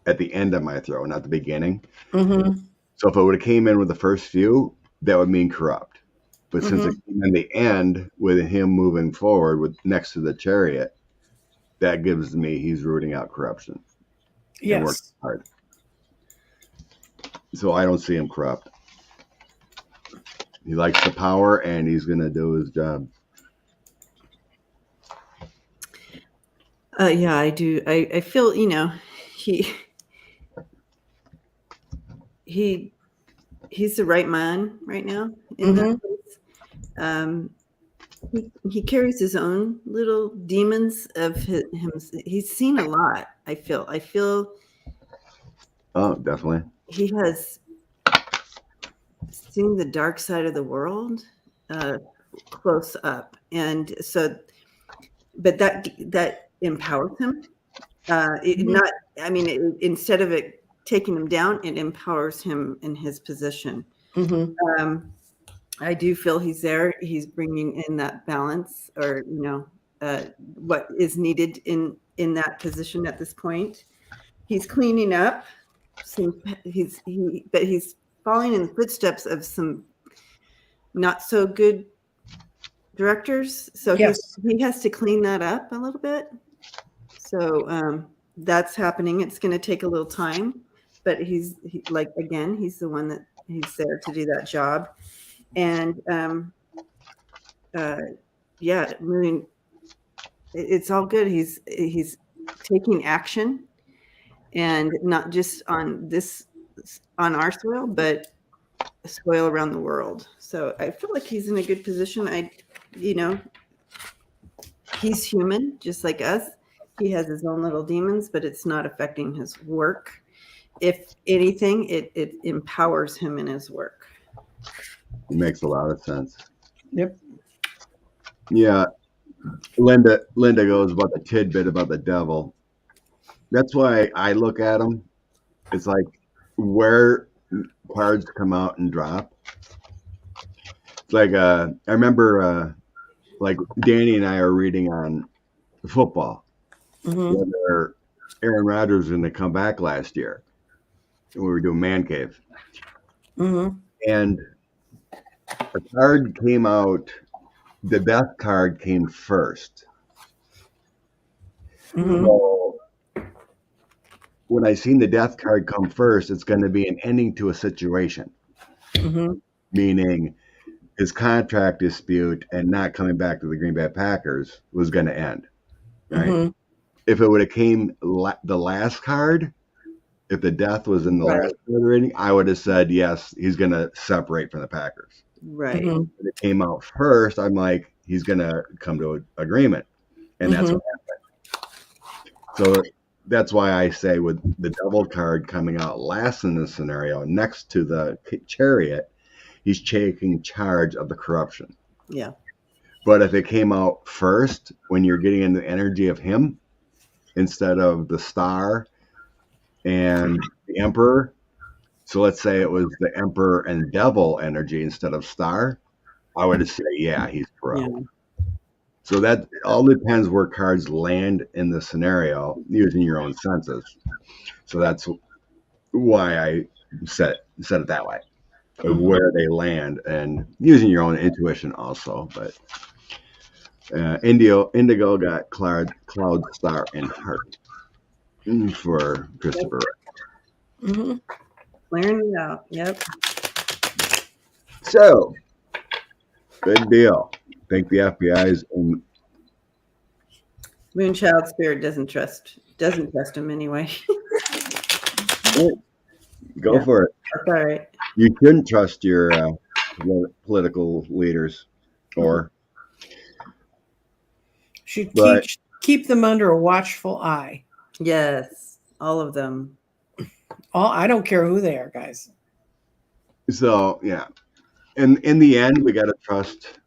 at the end of my throw, not the beginning. So if it would have came in with the first few, that would mean corrupt. But since it came in the end with him moving forward with next to the Chariot, that gives me he's rooting out corruption. Yes. And working hard. So I don't see him corrupt. He likes the power and he's going to do his job. Yeah, I do. I feel, he's the right man right now in that place. He carries his own little demons of him. He's seen a lot. I feel. Oh, definitely. He has seen the dark side of the world close up, and so, but that empowers him. Instead of it taking him down, it empowers him in his position. I do feel he's there. He's bringing in that balance, or what is needed in that position at this point. He's cleaning up. But he's following in the footsteps of some not so good directors. So he has to clean that up a little bit. So that's happening. It's going to take a little time, but he's the one that he's there to do that job. And moving, it's all good. He's taking action, and not just on our soil, but soil around the world. So I feel like he's in a good position. He's human, just like us. He has his own little demons, but it's not affecting his work. If anything, it empowers him in his work. It makes a lot of sense. Yep. Yeah. Linda goes about the tidbit about the Devil. That's why I look at him. It's like where cards come out and drop. It's like I remember like Danny and I are reading on football. Whether Aaron Rodgers was going to come back last year. We were doing Man Cave. And a card came out. The death card came first. So when I seen the death card come first, it's going to be an ending to a situation. Meaning his contract dispute and not coming back to the Green Bay Packers was going to end. Right? If it would have came the last card, if the death was in the last card rating, I would have said, yes, he's going to separate from the Packers. Right. When it came out first, I'm like, he's going to come to an agreement. And that's what happened. So that's why I say with the Devil card coming out last in this scenario, next to the Chariot, he's taking charge of the corruption. Yeah. But if it came out first, when you're getting in the energy of him, instead of the Star and the Emperor, so let's say it was the Emperor and Devil energy instead of Star, I would say, yeah, he's corrupt. Yeah. So that all depends where cards land in the scenario using your own senses. So that's why I said it that way, where they land and using your own intuition also. But Indigo got Cloud, Star, and Heart for Christopher. Clearing it out. Yep. So, good deal. I think the FBI's Moonchild Spirit doesn't trust doesn't trust him anyway. Go for it. That's all right. You shouldn't trust your political leaders, or should keep them under a watchful eye. Yes, all of them. I don't care who they are, guys. So yeah, and in the end, we got to trust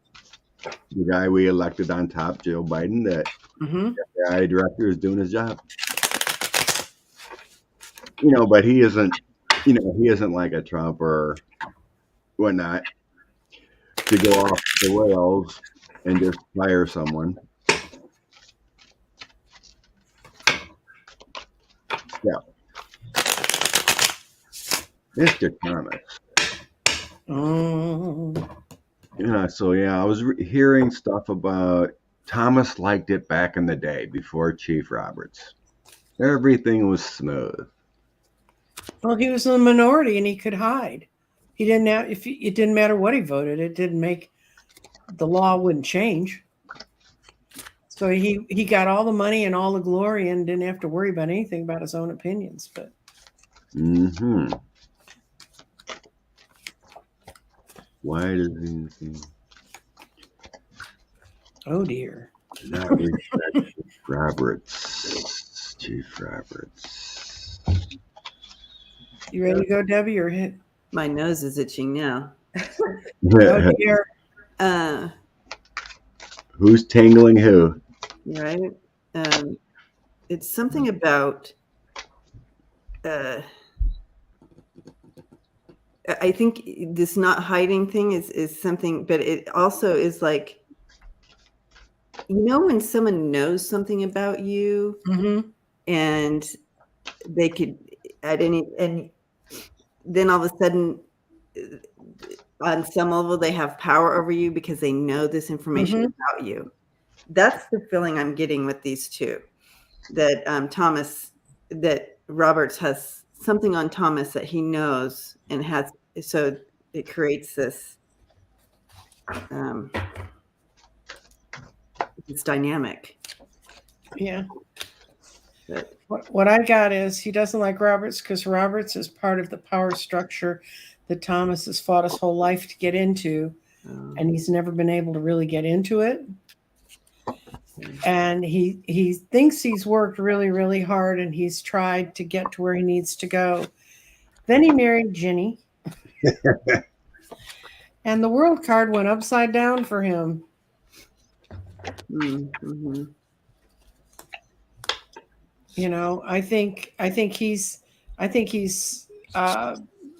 the guy we elected on top, Joe Biden, that the FBI director is doing his job. But he isn't. He isn't like a Trump or whatnot to go off the rails and just fire someone. Yeah. Mr. Thomas. I was hearing stuff about Thomas liked it back in the day before Chief Roberts. Everything was smooth. Well, he was in the minority and he could hide. He didn't have, it didn't matter what he voted, it didn't make the law wouldn't change. So he got all the money and all the glory and didn't have to worry about anything about his own opinions. But why does he? Oh dear. Not respect Roberts, Chief Roberts. You ready to go, Debbie, or hit? My nose is itching now. Oh dear. Who's tangling who? Right. It's something about. I think this not hiding thing is something, but it also is like, when someone knows something about you, and they could and then all of a sudden, on some level, they have power over you because they know this information about you. That's the feeling I'm getting with these two. That that Roberts has something on Thomas that he knows and has, so it creates this this dynamic. Yeah. But what I got is he doesn't like Roberts because Roberts is part of the power structure that Thomas has fought his whole life to get into, and he's never been able to really get into it. And he thinks he's worked really, really hard, and he's tried to get to where he needs to go. Then he married Ginni, and the world card went upside down for him. I think he's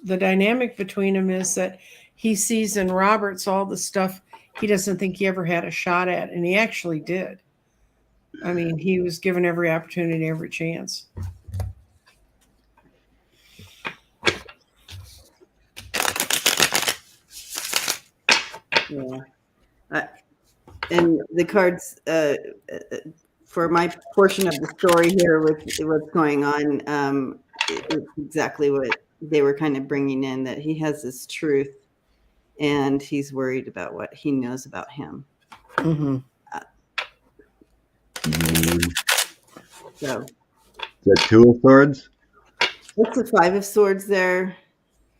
the dynamic between them is that he sees in Roberts all the stuff he doesn't think he ever had a shot at, and he actually did. I mean, he was given every opportunity, every chance. Yeah. And the cards, for my portion of the story here with what's going on, it's exactly what they were kind of bringing in, that he has this truth and he's worried about what he knows about him. So, the Two of Swords? What's the Five of Swords there?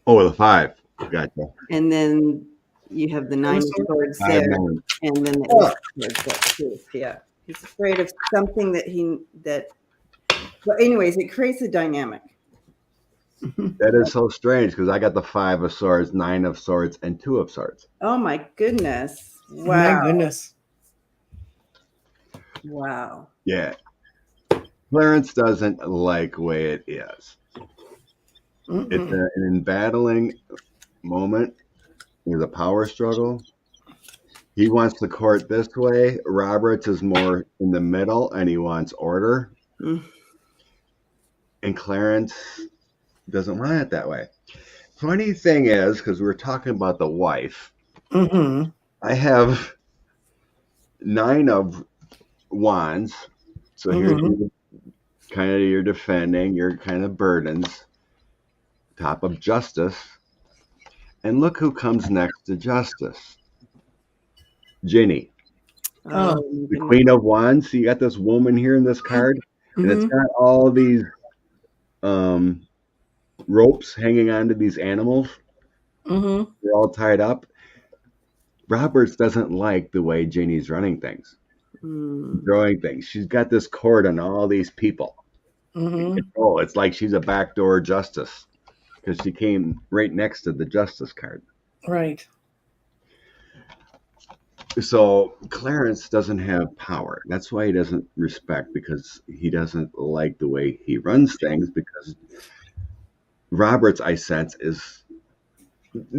Oh, the five. Gotcha. And then you have the Nine of Swords there. And then the Eight of Swords there too. Yeah. He's afraid of something but anyways, it creates a dynamic. That is so strange because I got the Five of Swords, Nine of Swords, and Two of Swords. Oh my goodness. Wow. My goodness. Wow. Yeah. Clarence doesn't like the way it is. It's an embattling moment. There's a power struggle. He wants the court this way. Roberts is more in the middle, and he wants order. And Clarence doesn't want it that way. Funny thing is, because we were talking about the wife, I have 9 of Wands. So here's kind of your defending, your kind of burdens. Top of Justice. And look who comes next to Justice. Ginni. The Queen of Wands. So you got this woman here in this card. and it's got all these ropes hanging onto these animals. They're all tied up. Roberts doesn't like the way Ginni's running things, throwing things. She's got this cord on all these people. Oh, it's like she's a backdoor justice because she came right next to the justice card. Right. So Clarence doesn't have power. That's why he doesn't respect, because he doesn't like the way he runs things, because Roberts, I sense, is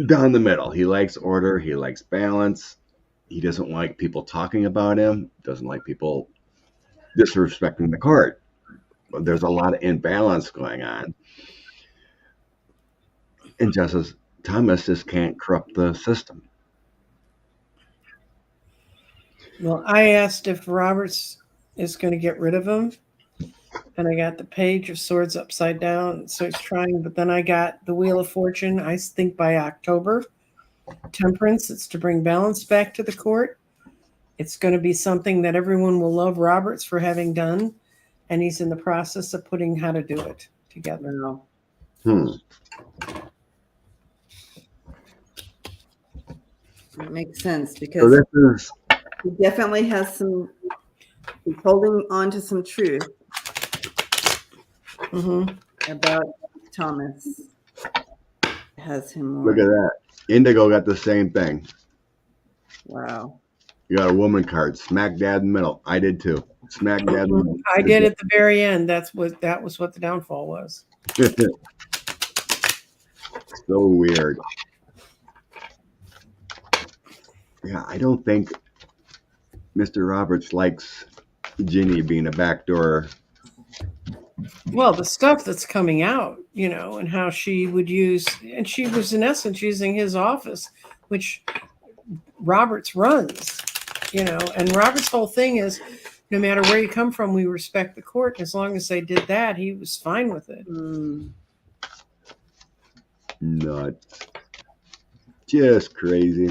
down the middle. He likes order. He likes balance. He doesn't like people talking about him. Doesn't like people disrespecting the court. There's a lot of imbalance going on. And Justice Thomas just can't corrupt the system. Well, I asked if Roberts is going to get rid of him, and I got the Page of Swords upside down, so he's trying, but then I got the Wheel of Fortune, I think by October. Temperance, it's to bring balance back to the court. It's going to be something that everyone will love Roberts for having done, and he's in the process of putting how to do it together now. It makes sense, because he definitely has some, he's holding on to some truth about Thomas. Has him more. Look at that. Indigo got the same thing. Wow. You got a woman card, smack dab in the middle. I did too. Smack dab in the middle. I did at the very end. That was what the downfall was. So weird. Yeah, I don't think Mr. Roberts likes Ginni being a backdoor. Well, the stuff that's coming out, and how she would use, and she was in essence using his office, which Roberts runs, and Roberts' whole thing is, no matter where you come from, we respect the court. As long as they did that, he was fine with it. Nuts. Just crazy.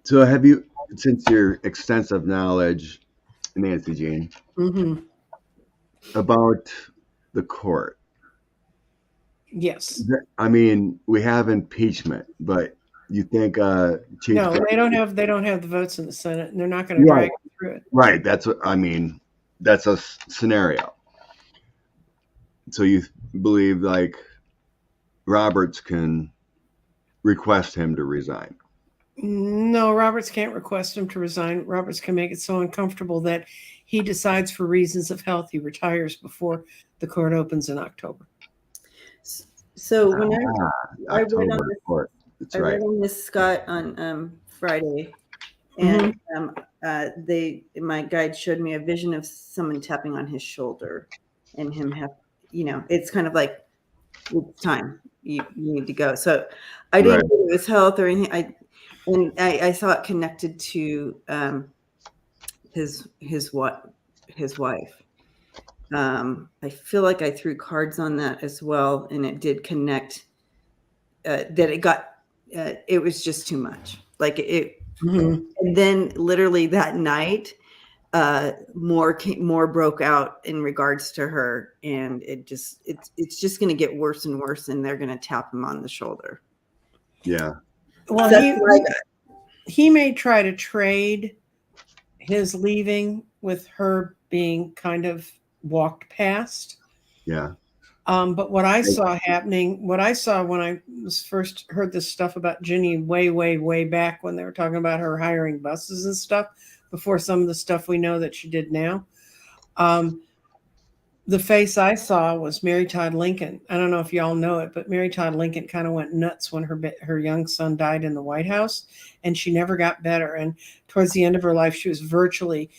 So have you, since your extensive knowledge, Nancy Jean, about the court? Yes. I mean, we have impeachment, but you think Chief? No, they don't have the votes in the Senate, and they're not going to drag it through it. Right. That's what I mean. That's a scenario. So you believe like Roberts can request him to resign? No, Roberts can't request him to resign. Roberts can make it so uncomfortable that he decides for reasons of health he retires before the court opens in October. So when I read on this Scott on Friday, and my guide showed me a vision of someone tapping on his shoulder, and him it's kind of like, it's time, you need to go. So I didn't think it was health or anything. I saw it connected to his wife. I feel like I threw cards on that as well, and it did connect. That it got, it was just too much. Like it, and then literally that night, more broke out in regards to her, and it's just going to get worse and worse, and they're going to tap him on the shoulder. Yeah. Well, he may try to trade his leaving with her being kind of walked past. Yeah. But what I saw when I was first heard this stuff about Ginni way, way, way back when they were talking about her hiring buses and stuff, before some of the stuff we know that she did now. The face I saw was Mary Todd Lincoln. I don't know if y'all know it, but Mary Todd Lincoln kind of went nuts when her young son died in the White House, and she never got better. And towards the end of her life, she was virtually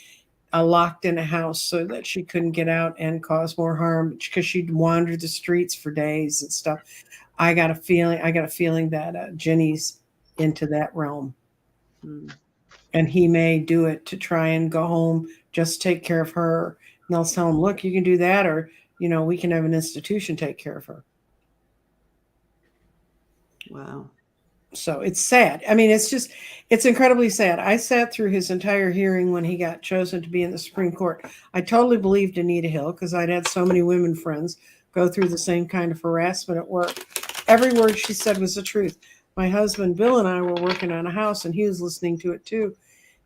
locked in a house so that she couldn't get out and cause more harm, because she'd wandered the streets for days and stuff. I got a feeling that Ginni's into that realm. And he may do it to try and go home, just take care of her. And they'll tell him, look, you can do that, or, we can have an institution take care of her. Wow. So it's sad. I mean, it's incredibly sad. I sat through his entire hearing when he got chosen to be in the Supreme Court. I totally believed Anita Hill because I'd had so many women friends go through the same kind of harassment at work. Every word she said was the truth. My husband, Bill, and I were working on a house, and he was listening to it too.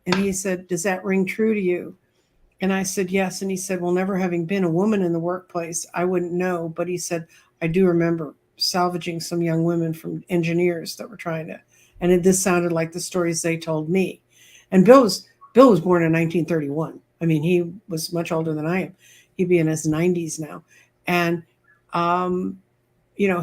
And he said, "Does that ring true to you?" And I said, "Yes." And he said, "Well, never having been a woman in the workplace, I wouldn't know." But he said, "I do remember salvaging some young women from engineers that were trying to," and this sounded like the stories they told me. And Bill was born in 1931. I mean, he was much older than I am. He'd be in his 90s now. And,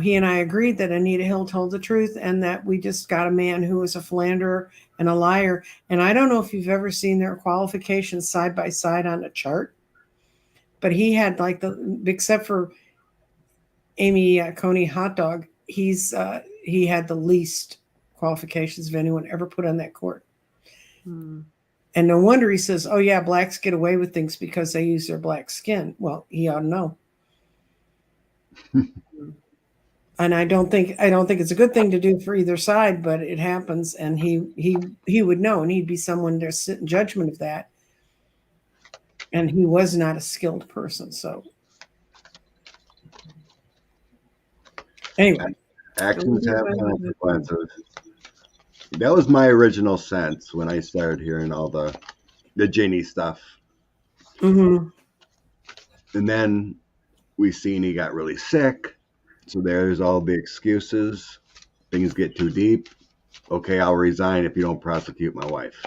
he and I agreed that Anita Hill told the truth and that we just got a man who was a philanderer and a liar. And I don't know if you've ever seen their qualifications side by side on a chart, but he had except for Amy Coney Hot Dog, he had the least qualifications of anyone ever put on that court. And no wonder he says, "Oh yeah, blacks get away with things because they use their black skin." Well, he ought to know. And I don't think it's a good thing to do for either side, but it happens, and he would know, and he'd be someone to sit in judgment of that. And he was not a skilled person, so. Anyway, actions have consequences. That was my original sense when I started hearing all the Ginni stuff. Mm-hmm. And then we seen he got really sick. So there's all the excuses. Things get too deep. Okay, I'll resign if you don't prosecute my wife.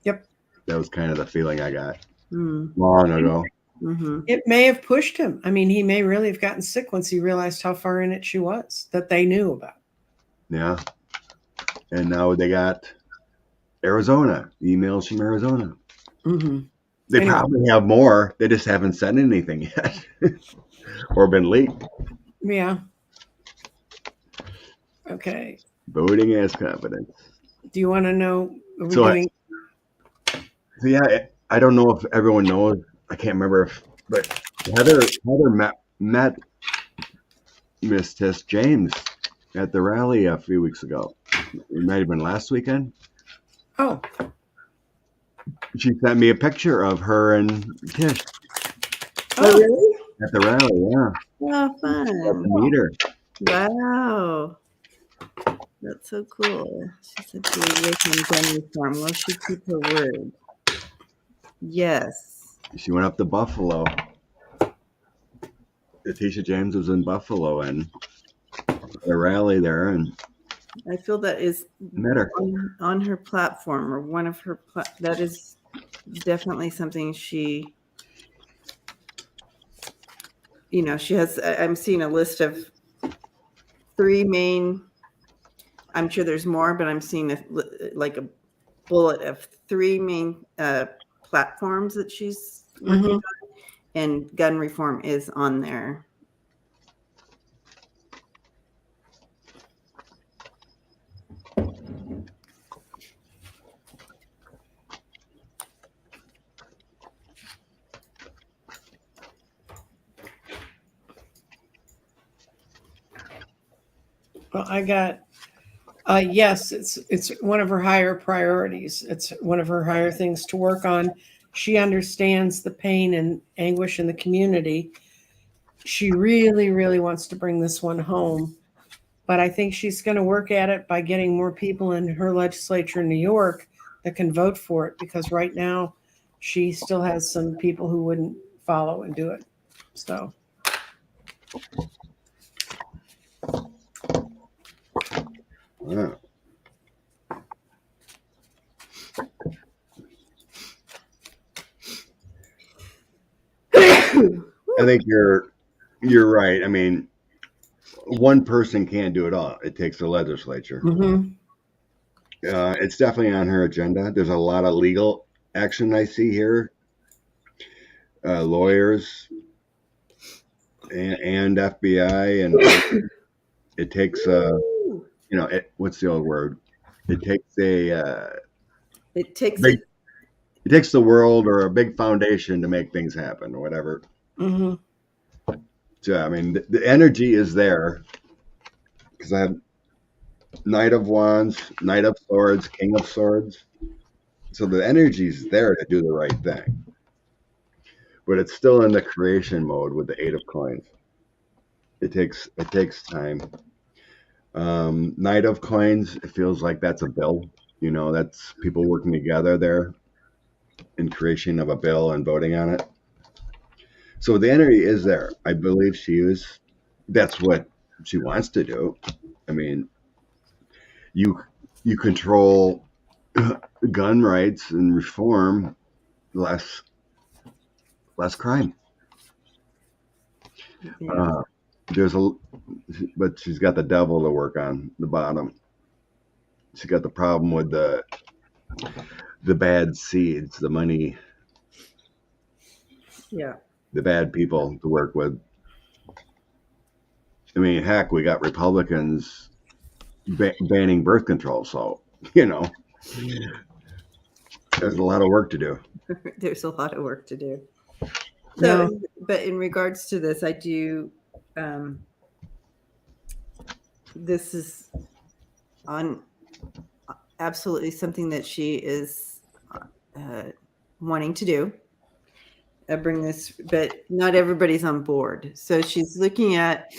Yep. That was kind of the feeling I got long ago. Mm-hmm. It may have pushed him. I mean, he may really have gotten sick once he realized how far in it she was that they knew about. Yeah. And now they got Arizona, emails from Arizona. Mm-hmm. They probably have more. They just haven't said anything yet or been leaked. Yeah. Okay. Voting as confidence. Do you want to know? I don't know if everyone knows. I can't remember but Heather met Miss Tish James at the rally a few weeks ago. It might have been last weekend. Oh. She sent me a picture of her and Tish. Oh, really? At the rally, yeah. Oh, fun. Meet her. Wow. That's so cool. She said she was making gun reform. Will she keep her word? Yes. She went up to Buffalo. Latisha James was in Buffalo and a rally there, and I feel that is met her on her platform, or one of her. That is definitely something she. She has. I'm seeing a list of 3 main. I'm sure there's more, but I'm seeing a bullet of 3 main platforms that she's working on, and gun reform is on there. Well, I got. Yes, it's one of her higher priorities. It's one of her higher things to work on. She understands the pain and anguish in the community. She really, really wants to bring this one home. But I think she's going to work at it by getting more people in her legislature in New York that can vote for it, because right now she still has some people who wouldn't follow and do it. So. Yeah. I think you're right. I mean, one person can't do it all. It takes the legislature. Mm-hmm. It's definitely on her agenda. There's a lot of legal action I see here. Lawyers and FBI, and it takes what's the old word? It takes It takes it takes the world or a big foundation to make things happen or whatever. Mm-hmm. So I mean, the energy is there because Knight of Wands, Knight of Swords, King of Swords. So the energy's there to do the right thing. But it's still in the creation mode with the Eight of Coins. It takes time. Knight of Coins, it feels like that's a bill. You know, that's people working together there in creation of a bill and voting on it. So the energy is there. I believe that's what she wants to do. I mean, you control gun rights and reform, less crime. Yeah. But she's got the devil to work on the bottom. She's got the problem with the bad seeds, the money, Yeah. the bad people to work with. I mean, heck, we got Republicans banning birth control, so there's a lot of work to do. There's a lot of work to do. No. So, but in regards to this, I do. This is on absolutely something that she is wanting to do. Bring this, but not everybody's on board. So she's looking at,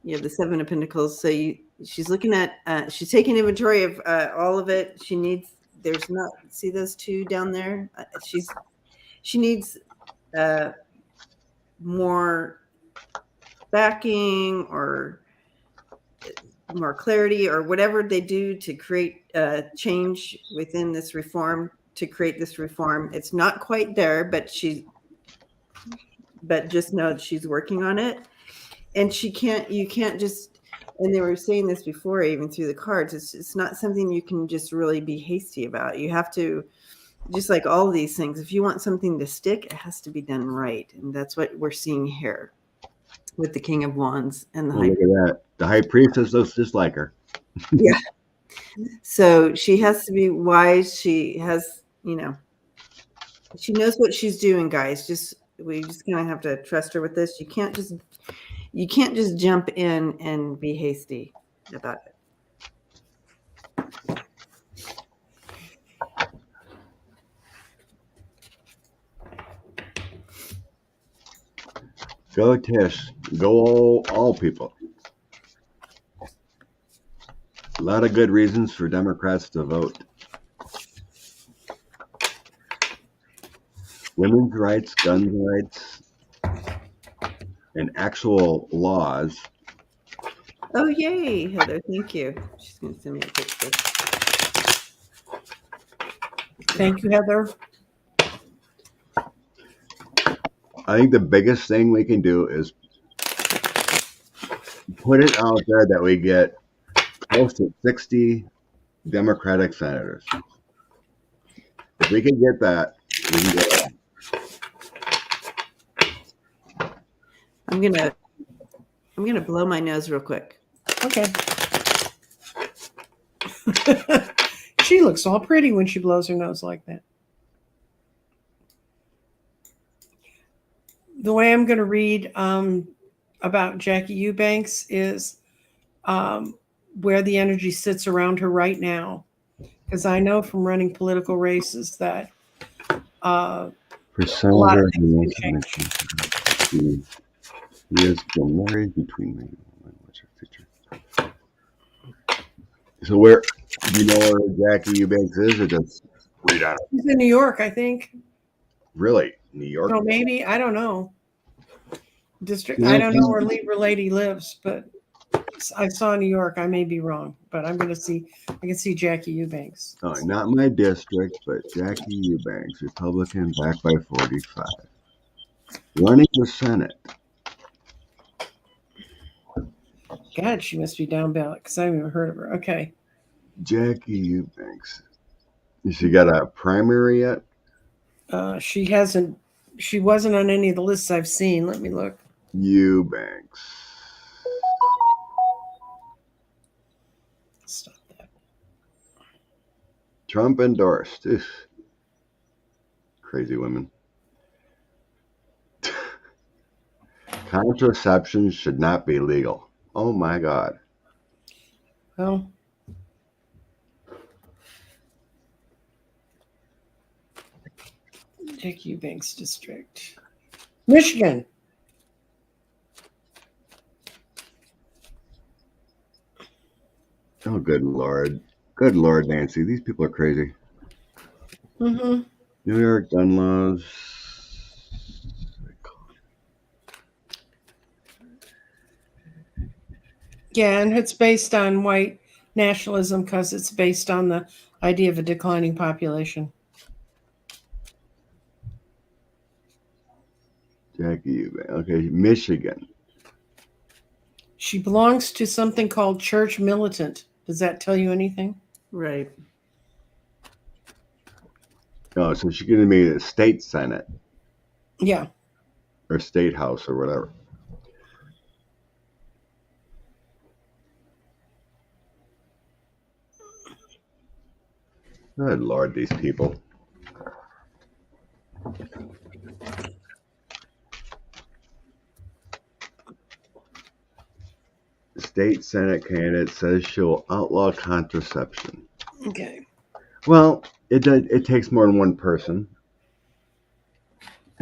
the Seven of Pentacles. So she's looking at, she's taking inventory of all of it. She needs. There's not. See those two down there. She needs more backing or more clarity or whatever they do to create change within this reform, to create this reform. It's not quite there, but just know that she's working on it. And you can't just, and they were saying this before, even through the cards, it's not something you can just really be hasty about. You have to, just like all of these things, if you want something to stick, it has to be done right. And that's what we're seeing here with the King of Wands and the High Priestess. Look at that. The High Priestess looks just like her. Yeah. So she has to be wise. She has, she knows what she's doing, guys. We just kind of have to trust her with this. You can't just jump in and be hasty about it. Go Tish. Go all people. A lot of good reasons for Democrats to vote. Women's rights, gun rights, and actual laws. Oh, yay, Heather. Thank you. She's going to send me a picture. Thank you, Heather. I think the biggest thing we can do is put it out there that we get close to 60 Democratic senators. If we can get that, we can get it. I'm gonna blow my nose real quick. Okay. She looks all pretty when she blows her nose like that. The way I'm going to read about Jackie Eubanks is where the energy sits around her right now. Because I know from running political races that a lot of things can change. He has been married between me. What's her picture? So where do you know where Jackie Eubanks is, or just read on it? She's in New York, I think. Really? New York? No, maybe. I don't know. District. I don't know where Libra Lady lives, but I saw New York. I may be wrong, but I'm going to see. I can see Jackie Eubanks. Oh, not my district, but Jackie Eubanks, Republican, backed by 45. Running for Senate. God, she must be down ballot because I haven't even heard of her. Okay. Jackie Eubanks. She got a primary yet? She hasn't. She wasn't on any of the lists I've seen. Let me look. Eubanks. Stop that. Trump endorsed. Ugh. Crazy women. Contraception should not be legal. Oh my God. Well, Eubanks district. Michigan. Oh, good Lord. Good Lord, Nancy. These people are crazy. Mm-hmm. New York gun laws. Yeah, and it's based on white nationalism because it's based on the idea of a declining population. Jackie Eubanks. Okay, Michigan. She belongs to something called Church Militant. Does that tell you anything? Right. Oh, so she's going to be the state senate. Yeah. Or state house or whatever. Good Lord, these people. The state senate candidate says she'll outlaw contraception. Okay. Well, it takes more than one person.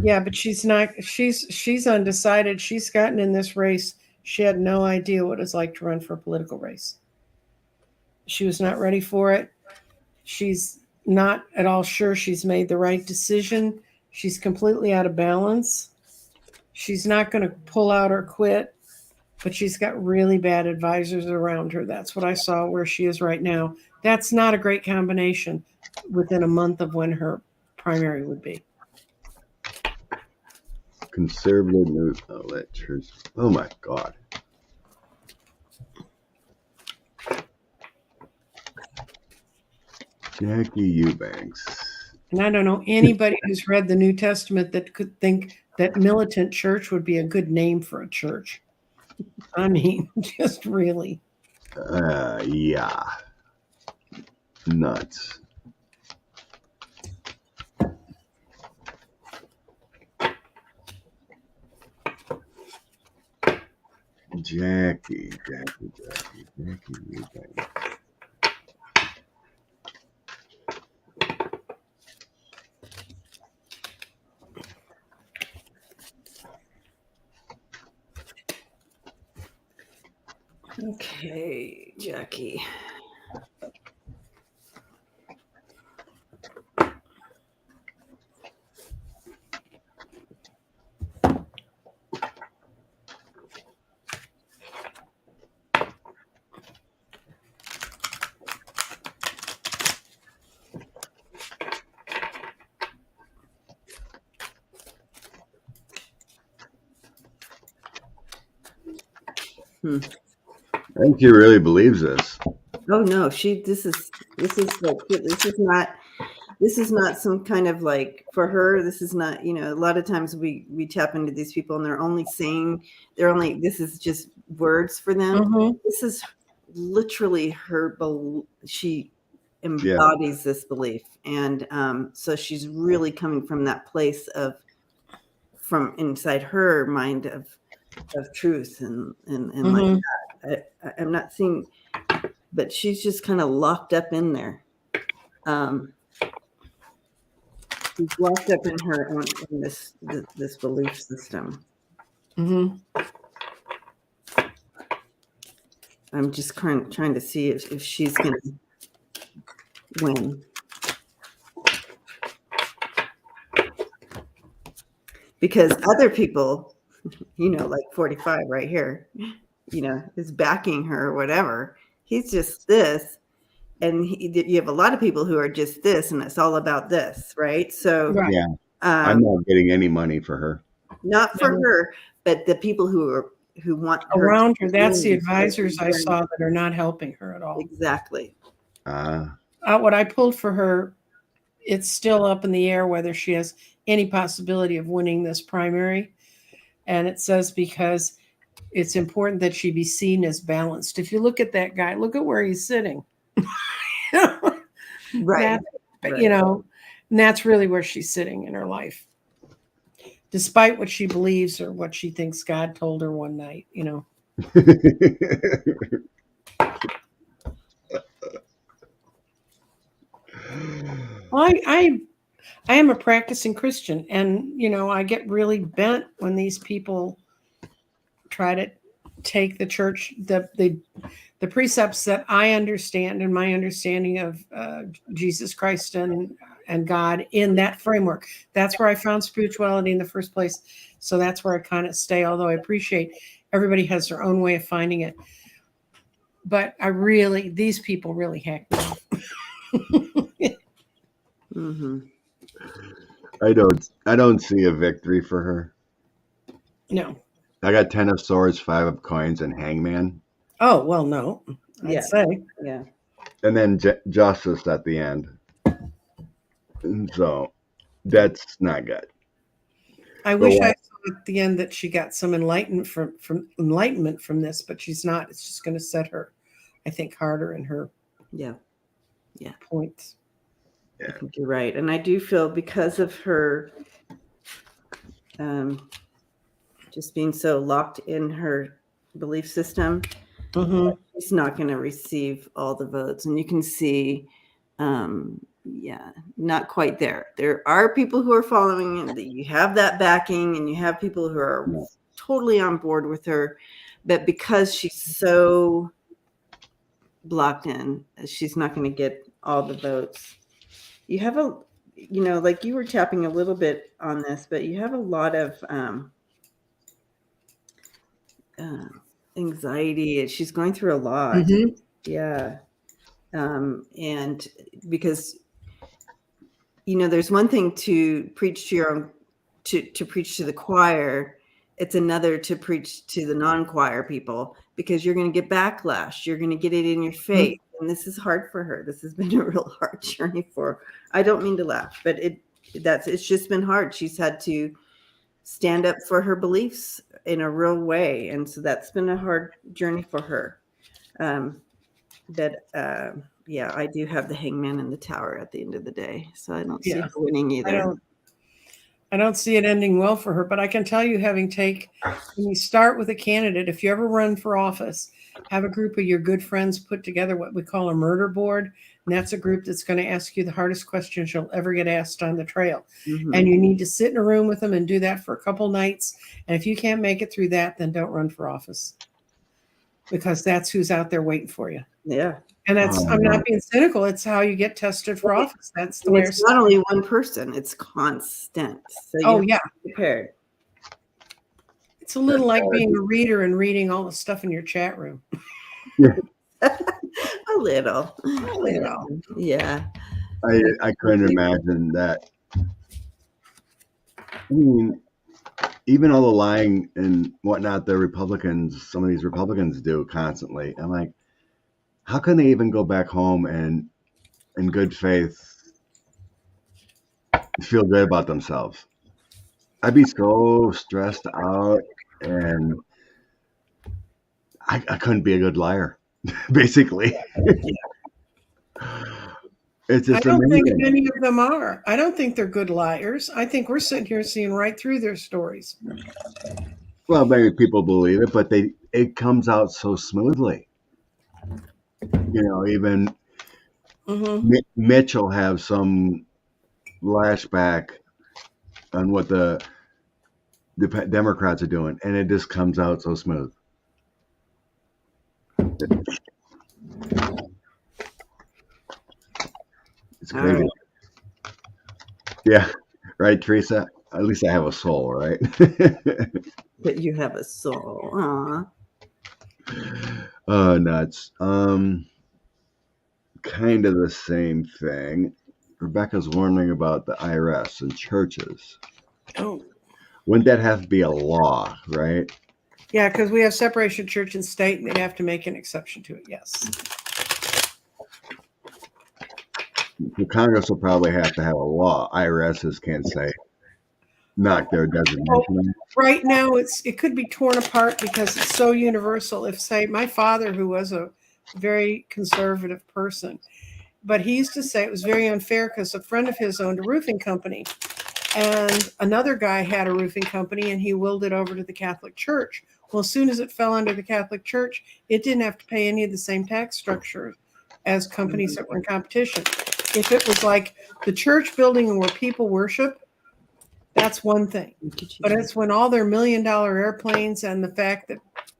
Yeah, but she's not. She's undecided. She's gotten in this race. She had no idea what it's like to run for a political race. She was not ready for it. She's not at all sure she's made the right decision. She's completely out of balance. She's not going to pull out or quit, but she's got really bad advisors around her. That's what I saw where she is right now. That's not a great combination within a month of when her primary would be. Conservative news outlets. Oh my God. Jackie Eubanks. And I don't know anybody who's read the New Testament that could think that militant church would be a good name for a church. I mean, just really. Yeah. Nuts. Jackie Eubanks. Okay, Jackie. I think he really believes this. Oh no, this is not some kind of like, for her, this is not, a lot of times we tap into these people and this is just words for them. Mm-hmm. This is literally her she embodies this belief, and so she's really coming from that place from inside her mind of truth and Mm-hmm. like that. I'm not seeing, but she's just kind of locked up in there. She's locked up in this belief system. Mm-hmm. I'm just trying to see if she's going to win. Because other people, like 45 right here, is backing her or whatever. He's just this. And you have a lot of people who are just this, and it's all about this, right? So, Right. Yeah, I'm not getting any money for her. Not for her, but the people who want her around her. That's the advisors I saw that are not helping her at all. Exactly. What I pulled for her, it's still up in the air whether she has any possibility of winning this primary. And it says because it's important that she be seen as balanced. If you look at that guy, look at where he's sitting. Right. And that's really where she's sitting in her life. Despite what she believes or what she thinks God told her one night, I am a practicing Christian, and I get really bent when these people try to take the church, the precepts that I understand and my understanding of Jesus Christ and God in that framework. That's where I found spirituality in the first place. So that's where I kind of stay, although I appreciate everybody has their own way of finding it. But these people really hack me off. Mm-hmm. I don't see a victory for her. No. I got 10 of swords, 5 of coins, and hangman. Oh, well, no. I'd say. Yeah. And then justice at the end. And so that's not good. I wish I saw at the end that she got some enlightenment from this, but she's not. It's just going to set her, I think, harder in her points. Yeah. I think you're right. And I do feel because of her just being so locked in her belief system, she's not going to receive all the votes. And you can see, not quite there. There are people who are following and you have that backing, and you have people who are totally on board with her. But because she's so blocked in, she's not going to get all the votes. You have like you were tapping a little bit on this, but you have a lot of anxiety. She's going through a lot. Mm-hmm. Yeah. And because, there's one thing to preach to your own, to preach to the choir. It's another to preach to the non-choir people, because you're going to get backlash. You're going to get it in your face. Mm-hmm. And this is hard for her. This has been a real hard journey for her. I don't mean to laugh, but it's just been hard. She's had to stand up for her beliefs in a real way. And so that's been a hard journey for her. I do have the hangman in the tower at the end of the day. So I don't see her winning either. I don't see it ending well for her, but I can tell you, when you start with a candidate, if you ever run for office, have a group of your good friends put together what we call a murder board. And that's a group that's going to ask you the hardest questions you'll ever get asked on the trail. Mm-hmm. And you need to sit in a room with them and do that for a couple nights. And if you can't make it through that, then don't run for office, because that's who's out there waiting for you. Yeah. And I'm not being cynical. It's how you get tested for office. That's the way it's not only one person, it's constant. So you have to be prepared. It's a little like being a reader and reading all the stuff in your chat room. Yeah. A little. Yeah. I couldn't imagine that. I mean, even all the lying and whatnot some of these Republicans do constantly. I'm like, how can they even go back home and in good faith feel good about themselves? I'd be so stressed out, and I couldn't be a good liar, basically. It's just I don't amazing. think many of them are. I don't think they're good liars. I think we're sitting here seeing right through their stories. Well, maybe people believe it, but it comes out so smoothly. Even Mitch will have some lashback on what the Democrats are doing, and it just comes out so smooth. It's crazy. Right. Yeah, right, Teresa? At least I have a soul, right? But you have a soul. Aww. Oh, nuts. Kind of the same thing. Rebecca's wondering about the IRS and churches. Oh. Wouldn't that have to be a law, right? Yeah, because we have separation of church and state, and they'd have to make an exception to it, yes. The Congress will probably have to have a law. IRSs can't say, knock their designation. Well, right now, it could be torn apart because it's so universal. If, say, my father, who was a very conservative person, but he used to say it was very unfair because a friend of his owned a roofing company, and another guy had a roofing company, and he willed it over to the Catholic Church. Well, as soon as it fell under the Catholic Church, it didn't have to pay any of the same tax structure as companies that were in competition. If it was like the church building where people worship, that's one thing. But it's when all their $1 million airplanes and the fact that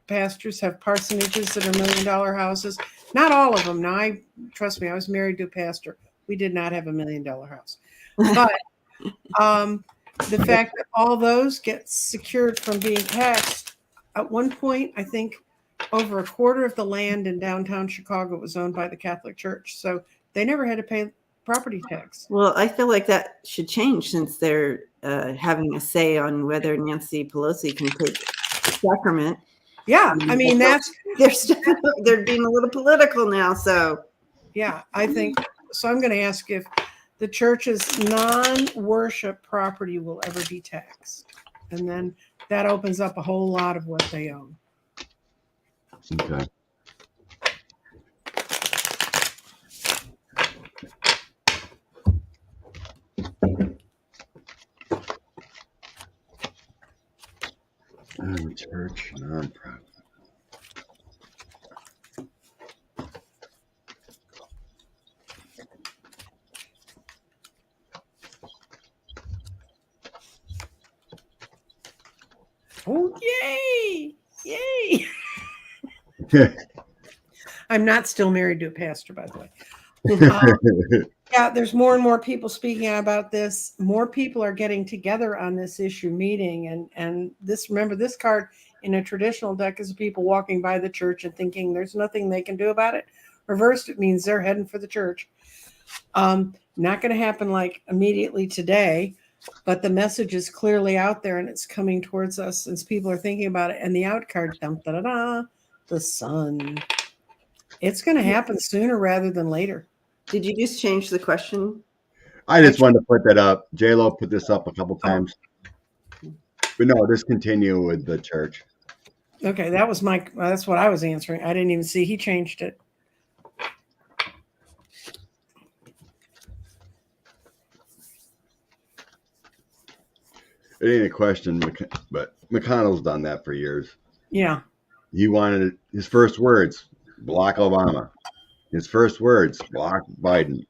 pastors have parsonages that are $1 million houses. Not all of them. Now, trust me, I was married to a pastor. We did not have $1 million house. But the fact that all those get secured from being taxed, at one point, I think over a quarter of the land in downtown Chicago was owned by the Catholic Church. So they never had to pay property tax. Well, I feel like that should change since they're having a say on whether Nancy Pelosi can take sacrament. Yeah, I mean, they're being a little political now. So, yeah, I think so. I'm going to ask if the church's non-worship property will ever be taxed, and then that opens up a whole lot of what they own. Okay. Church nonprofit. Oh, yay! Yay! I'm not still married to a pastor, by the way. Yeah, there's more and more people speaking about this. More people are getting together on this issue, meeting, and this. Remember, this card in a traditional deck is people walking by the church and thinking there's nothing they can do about it. Reversed, it means they're heading for the church. Not going to happen like immediately today, but the message is clearly out there and it's coming towards us as people are thinking about it. And the out card, dum, da, da, da, the sun. It's going to happen sooner rather than later. Did you just change the question? I just wanted to put that up. J-Lo put this up a couple times. But no, just continue with the church. Okay, that's what I was answering. I didn't even see he changed it. It ain't a question, but McConnell's done that for years. Yeah. He wanted his first words, block Obama. His first words, block Biden.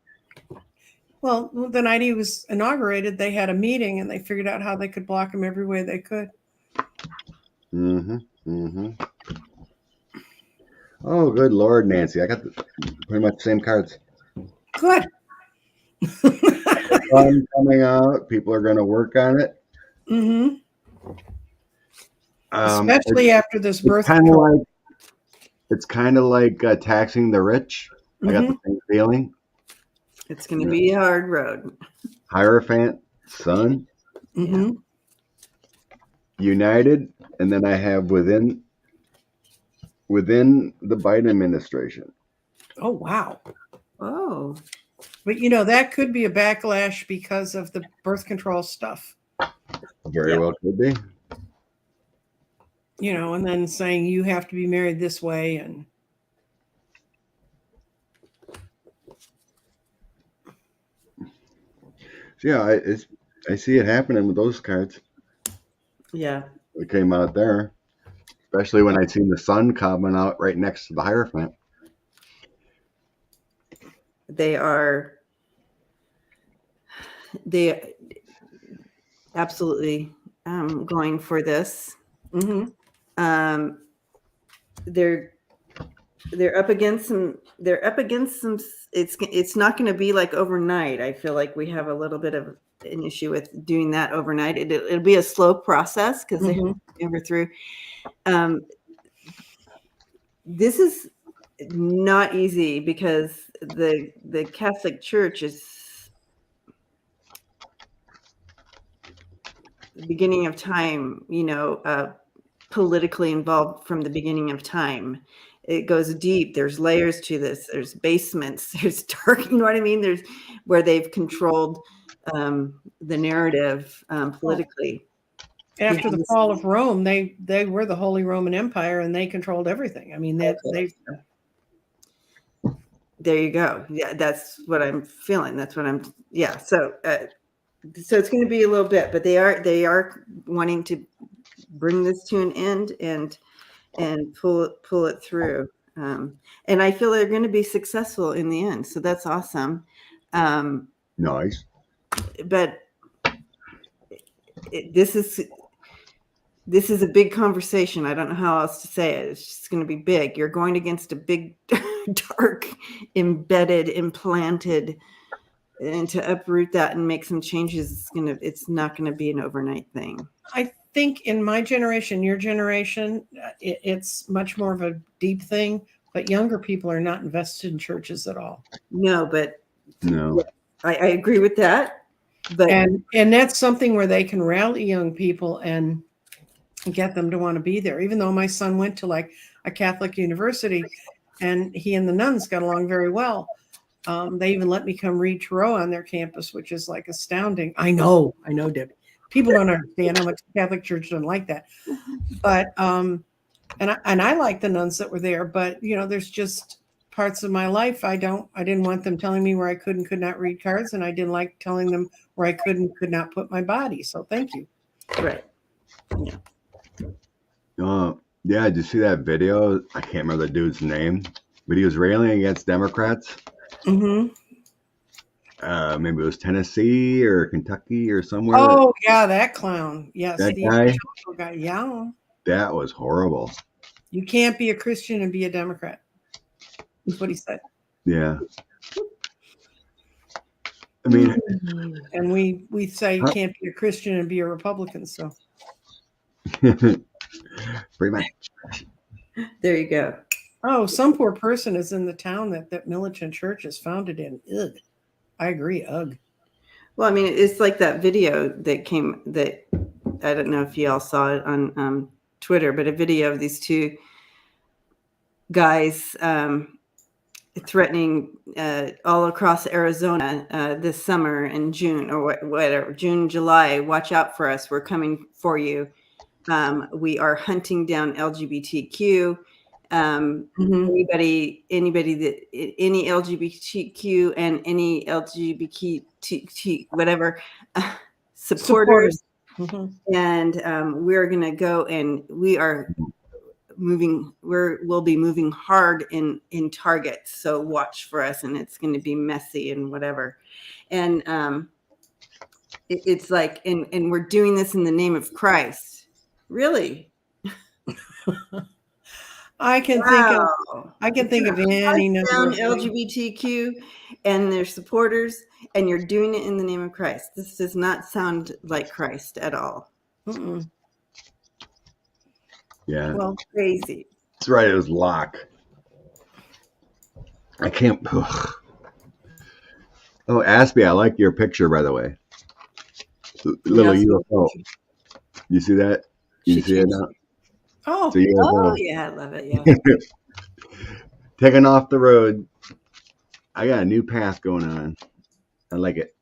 Well, the night he was inaugurated, they had a meeting and they figured out how they could block him every way they could. Mm-hmm. Mm-hmm. Oh, good Lord, Nancy. I got pretty much the same cards. Good. Sun coming out. People are going to work on it. Mm-hmm. Especially after this birth control. It's kind of like taxing the rich. I got the same feeling. It's going to be a hard road. Hierophant, Sun, United, and then I have within the Biden administration. Oh, wow. Oh. But, that could be a backlash because of the birth control stuff. Very well could be. And then saying you have to be married this way. And yeah, I see it happening with those cards. Yeah. It came out there, especially when I seen the sun coming out right next to the Hierophant. They absolutely going for this. Mm-hmm. They're up against some. It's not going to be like overnight. I feel like we have a little bit of an issue with doing that overnight. It'll be a slow process because they have to maneuver through. This is not easy because the Catholic Church is the beginning of time. Politically involved from the beginning of time. It goes deep. There's layers to this. There's basements. There's dark. You know what I mean? There's where they've controlled the narrative politically. After the fall of Rome, they were the Holy Roman Empire and they controlled everything. I mean, they. There you go. Yeah, that's what I'm feeling. That's what I'm. Yeah. So it's going to be a little bit, but they are wanting to bring this to an end and pull it through. And I feel they're going to be successful in the end. So that's awesome. Nice. But this is a big conversation. I don't know how else to say it. It's just going to be big. You're going against a big, dark, embedded, implanted, and to uproot that and make some changes, it's not going to be an overnight thing. I think in my generation, your generation, it's much more of a deep thing, but younger people are not invested in churches at all. No, but No. I agree with that. But and that's something where they can rally young people and get them to want to be there. Even though my son went to like a Catholic university and he and the nuns got along very well. They even let me come read Tarot on their campus, which is like astounding. I know, Debbie. People don't understand how much the Catholic Church doesn't like that. But and I like the nuns that were there, but there's just parts of my life I didn't want them telling me where I could and could not read cards, and I didn't like telling them where I could and could not put my body. So thank you. Right. Yeah. Yeah, did you see that video? I can't remember the dude's name, but he was railing against Democrats. Mm-hmm. Maybe it was Tennessee or Kentucky or somewhere. Oh yeah, that clown. Yes, that guy. Yeah, that was horrible. You can't be a Christian and be a Democrat. That's what he said. Yeah. I mean, and we say you can't be a Christian and be a Republican. So pretty much. There you go. Oh, some poor person is in the town that militant church is founded in. Ugh. I agree. Ugh. Well, I mean, it's like that video that I don't know if you all saw it on Twitter, but a video of these two guys threatening all across Arizona this summer in June or whatever, June, July. Watch out for us. We're coming for you. We are hunting down LGBTQ. Anybody that any LGBTQ and any LGBT whatever supporters. And we're going to go and we'll be moving hard in targets. So watch for us, and it's going to be messy and whatever. And it's like, and we're doing this in the name of Christ. Really? I can think of any number of LGBTQ and their supporters, and you're doing it in the name of Christ. This does not sound like Christ at all. Mm-mm. Yeah. Well, crazy. That's right. It was Locke. I can't. Ugh. Oh, Aspie, I like your picture, by the way. Little UFO. You see that? You see it now? Oh, yeah, I love it. Yeah. Taking off the road. I got a new path going on. I like it.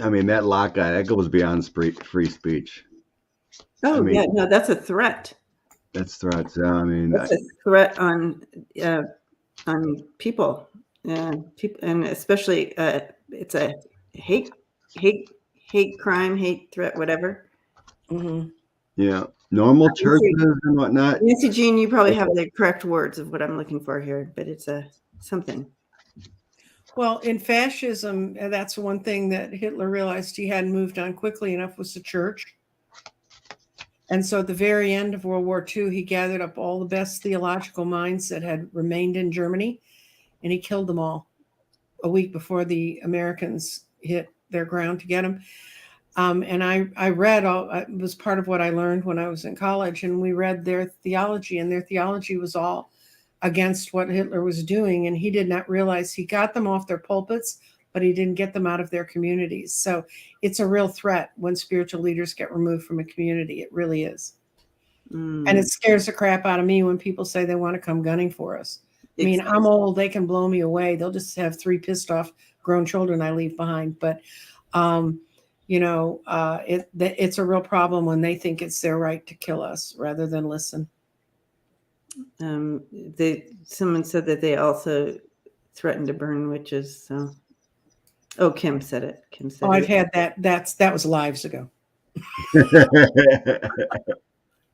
I mean, that Locke guy, that goes beyond free speech. Oh, I mean, yeah, no, that's a threat. That's threats. I mean, that's a threat on people, and especially it's a hate crime, hate threat, whatever. Mm-hmm. Yeah, normal churches and whatnot. Nancy Jean, you probably have the correct words of what I'm looking for here, but it's something. Well, in fascism, that's one thing that Hitler realized he hadn't moved on quickly enough was the church. And so at the very end of World War II, he gathered up all the best theological minds that had remained in Germany, and he killed them all a week before the Americans hit their ground to get them. And I read it was part of what I learned when I was in college, and we read their theology, and their theology was all against what Hitler was doing. And he did not realize he got them off their pulpits, but he didn't get them out of their communities. So it's a real threat when spiritual leaders get removed from a community. It really is. And it scares the crap out of me when people say they want to come gunning for us. I mean, I'm old. They can blow me away. They'll just have 3 pissed off grown children I leave behind. But, it's a real problem when they think it's their right to kill us rather than listen. Someone said that they also threatened to burn witches. So, Kim said it. I've had that. That was lives ago.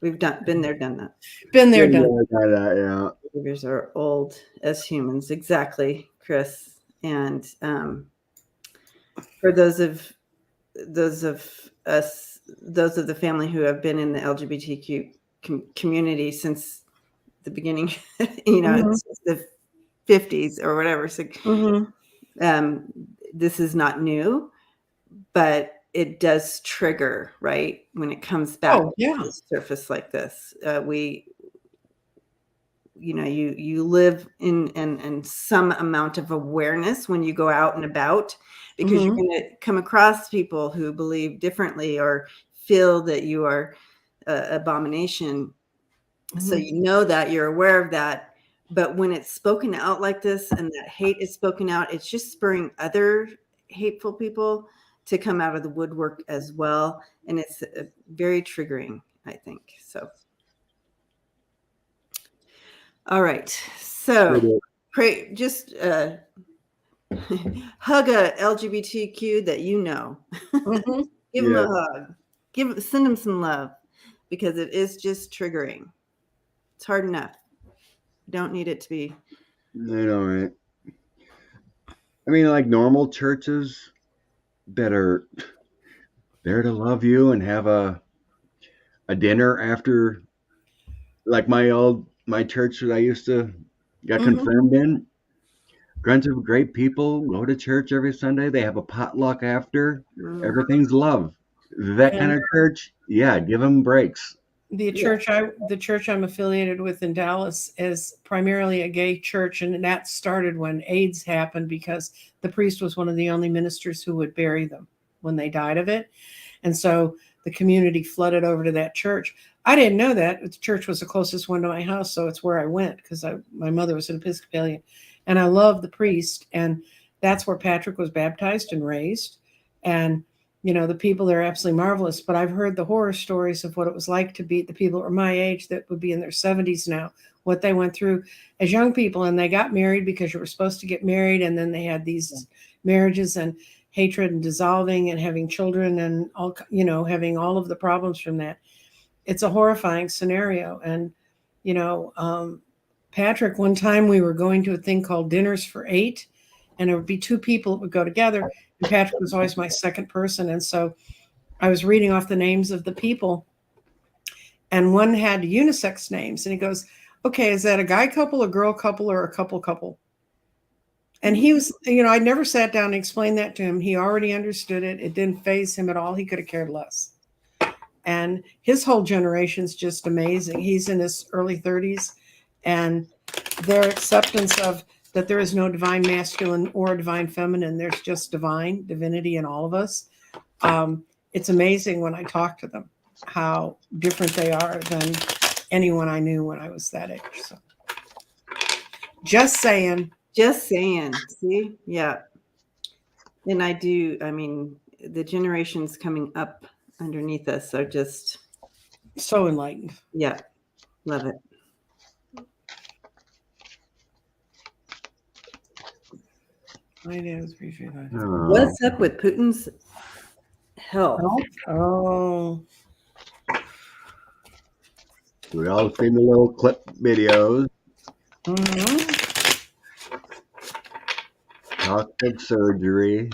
We've been there, done that. Been there, done. Yeah. Behaviors are old as humans. Exactly, Chris. And for those of us, those of the family who have been in the LGBTQ community since the beginning, since the 50s or whatever. So, this is not new, but it does trigger, right? When it comes back to the surface like this, you live in some amount of awareness when you go out and about, because you're going to come across people who believe differently or feel that you are abomination. So you know that, you're aware of that. But when it's spoken out like this and that hate is spoken out, it's just spurring other hateful people to come out of the woodwork as well. And it's very triggering, I think. So. All right. So pray, just hug a LGBTQ that you know. Give them a hug. Send them some love, because it is just triggering. It's hard enough. You don't need it to be. I know, right? I mean, like normal churches that are there to love you and have a dinner after, like my church that I used to get confirmed in. Bunch of great people go to church every Sunday. They have a potluck after. Everything's love. That kind of church, give them breaks. The church I'm affiliated with in Dallas is primarily a gay church, and that started when AIDS happened, because the priest was one of the only ministers who would bury them when they died of it. And so the community flooded over to that church. I didn't know that. The church was the closest one to my house, so it's where I went, because my mother was an Episcopalian, and I love the priest, and that's where Patrick was baptized and raised. And the people there are absolutely marvelous, but I've heard the horror stories of what it was like to be the people that were my age that would be in their 70s now, what they went through as young people. And they got married because you were supposed to get married. And then they had these marriages and hatred and dissolving and having children and all, having all of the problems from that. It's a horrifying scenario. And, Patrick, one time we were going to a thing called Dinners for 8, and there would be 2 people that would go together. And Patrick was always my second person. And so I was reading off the names of the people, and one had unisex names. And he goes, okay, is that a guy couple, a girl couple, or a couple? And he was, I never sat down and explained that to him. He already understood it. It didn't faze him at all. He could have cared less. And his whole generation's just amazing. He's in his early 30s, and their acceptance of that there is no divine masculine or divine feminine. There's just divinity in all of us. It's amazing when I talk to them how different they are than anyone I knew when I was that age. So, just saying. See? Yeah. And the generations coming up underneath us are just so enlightened. Yeah. Love it. What's up with Putin's health? Oh. We all seen the little clip videos. Toxic surgery.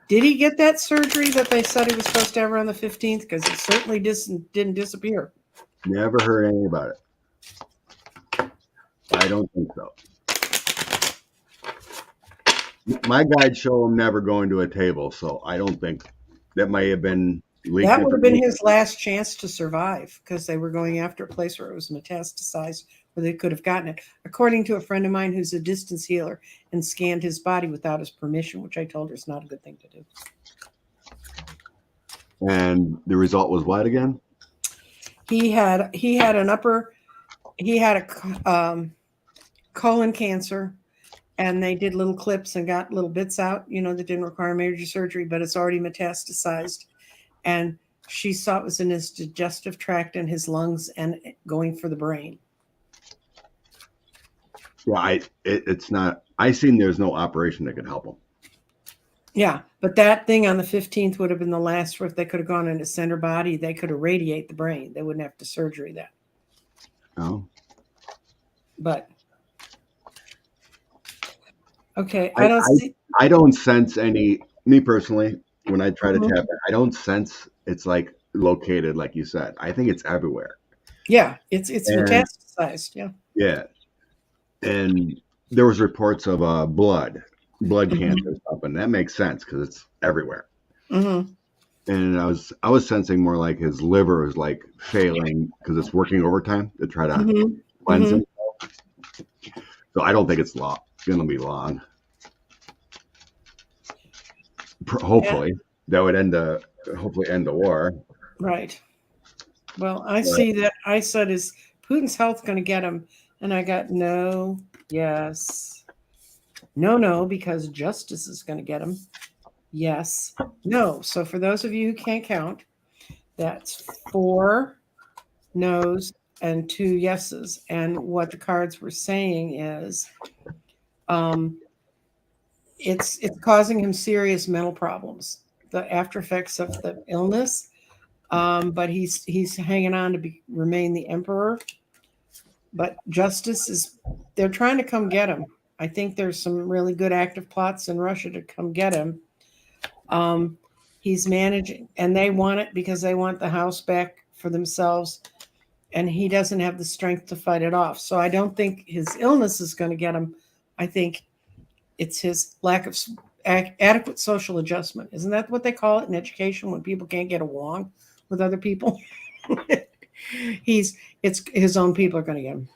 Did he get that surgery that they said he was supposed to have on the 15th? Because it certainly didn't disappear. Never heard anything about it. I don't think so. My guides show him never going to a table, so I don't think that may have been leaked. That would have been his last chance to survive, because they were going after a place where it was metastasized, where they could have gotten it. According to a friend of mine who's a distance healer and scanned his body without his permission, which I told her is not a good thing to do. And the result was what again? He had a colon cancer. And they did little clips and got little bits out, that didn't require major surgery, but it's already metastasized. And she saw it was in his digestive tract and his lungs and going for the brain. Yeah, it's not. I seen there's no operation that could help him. Yeah, but that thing on the 15th would have been the last where if they could have gone into center body, they could irradiate the brain. They wouldn't have to surgery that. Oh. But okay, I don't sense any, me personally, when I try to Mhm. tap it, I don't sense it's like located, like you said. I think it's everywhere. Yeah, it's And metastasized. Yeah. yeah. And there was reports of blood Mhm. cancer stuff, and that makes sense because it's everywhere. Mm-hmm. And I was sensing more like his liver was like failing because it's working overtime to try to Mm-hmm. cleanse Mm-hmm. him. So I don't think it's going to be long. Hopefully, that would hopefully end the war. Right. Well, I see that I said, is Putin's health going to get him? And I got no, yes, no, because justice is going to get him. Yes, no. So for those of you who can't count, that's 4 no's and 2 yeses. And what the cards were saying is it's causing him serious mental problems, the after effects of the illness. But he's hanging on to remain the emperor. But justice is, they're trying to come get him. I think there's some really good active plots in Russia to come get him. He's managing, and they want it because they want the house back for themselves, and he doesn't have the strength to fight it off. So I don't think his illness is going to get him. I think it's his lack of adequate social adjustment. Isn't that what they call it in education when people can't get along with other people? It's his own people are going to get him,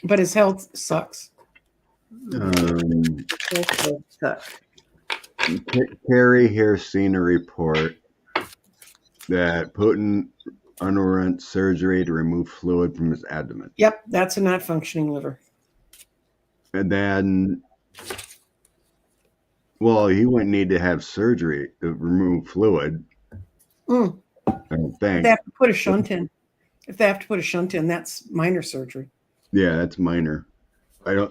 but his health sucks. Carrie here seen a report that Putin underwent surgery to remove fluid from his abdomen. Yep, that's a not functioning liver. And then, well, he wouldn't need to have surgery to remove fluid. I don't think. They have to put a shunt in. If they have to put a shunt in, that's minor surgery. Yeah, that's minor. I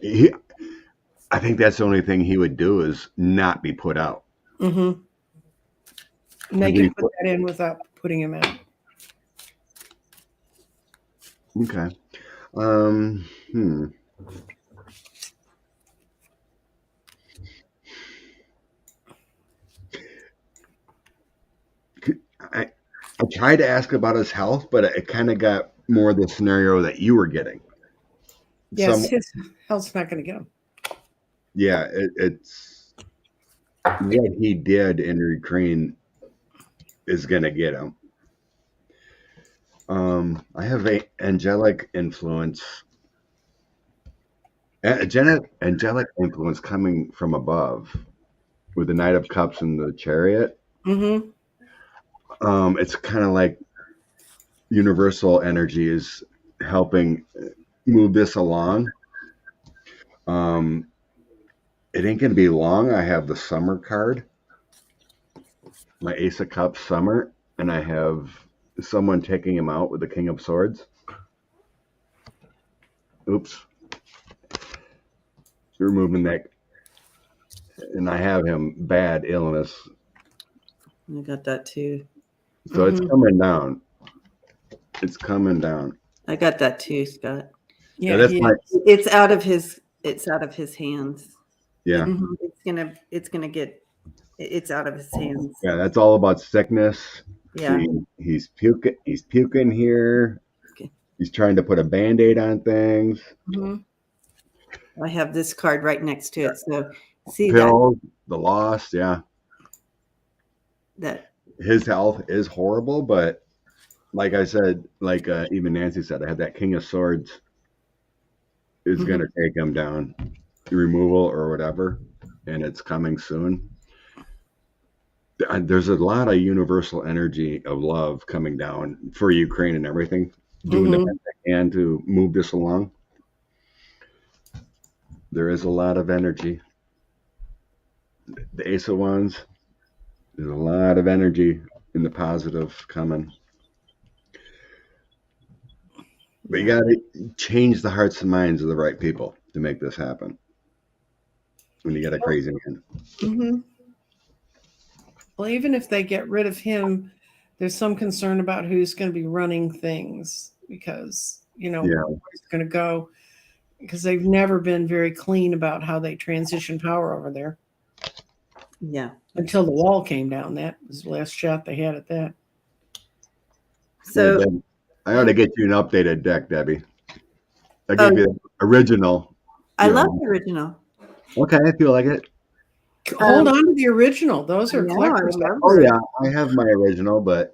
think that's the only thing he would do is not be put out. Mm-hmm. And they can put that in without putting him out. Okay. I tried to ask about his health, but it kind of got more the scenario that you were getting. Yes, his health's not going to get him. Yeah, it's what he did in Ukraine is going to get him. I have an angelic influence. Angelic influence coming from above with the Knight of Cups and the Chariot. Mm-hmm. It's kind of like universal energy is helping move this along. It ain't going to be long. I have the Summer card, my Ace of Cups Summer, and I have someone taking him out with the King of Swords. Oops. Removing that. And I have him bad illness. I got that too. So it's coming down. It's coming down. I got that too, Scott. Yeah, it's out of his hands. Yeah. It's out of his hands. Yeah, that's all about sickness. Yeah. He's puking here. Okay. He's trying to put a Band-Aid on things. I have this card right next to it. So see Pills, the loss, yeah. That his health is horrible, but like I said, like even Nancy said, I had that King of Swords is going to take him down, removal or whatever, and it's coming soon. There's a lot of universal energy of love coming down for Ukraine and everything, doing the best they can to move this along. There is a lot of energy. The Ace of Wands, there's a lot of energy in the positive coming. But you got to change the hearts and minds of the right people to make this happen. when you get a crazy man. Mm-hmm. Well, even if they get rid of him, there's some concern about who's going to be running things because, where's it going to go? Because they've never been very clean about how they transition power over there. Yeah. Until the wall came down. That was the last shot they had at that. So yeah, I ought to get you an updated deck, Debbie. I gave you the original. I love the original. Okay, I feel like it. Hold on to the original. Those are collectors. Oh yeah, I have my original, but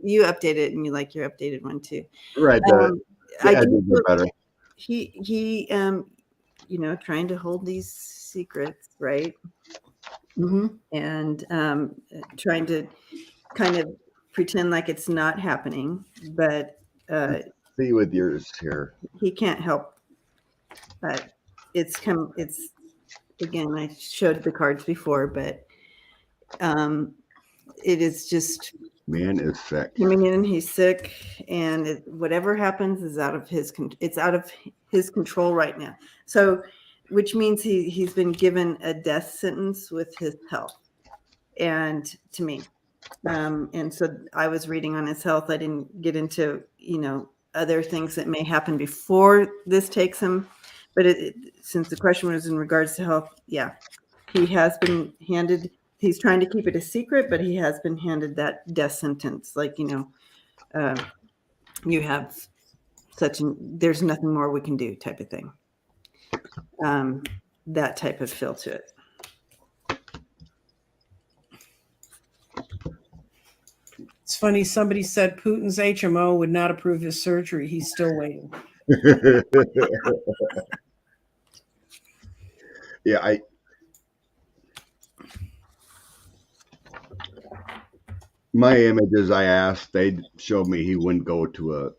you update it and you like your updated one too. Right, the edges are better. He trying to hold these secrets, right? Mm-hmm. And trying to kind of pretend like it's not happening, but see with yours here. He can't help. But it's again, I showed the cards before, but it is just man is sick. Coming in, he's sick, and whatever happens is out of his control right now. So, which means he's been given a death sentence with his health, and to me, and so I was reading on his health. I didn't get into other things that may happen before this takes him, but since the question was in regards to health, yeah, he has been handed. He's trying to keep it a secret, but he has been handed that death sentence. Like, you have there's nothing more we can do type of thing. That type of feel to it. It's funny. Somebody said Putin's HMO would not approve his surgery. He's still waiting. Yeah, my images I asked, they showed me he wouldn't go to a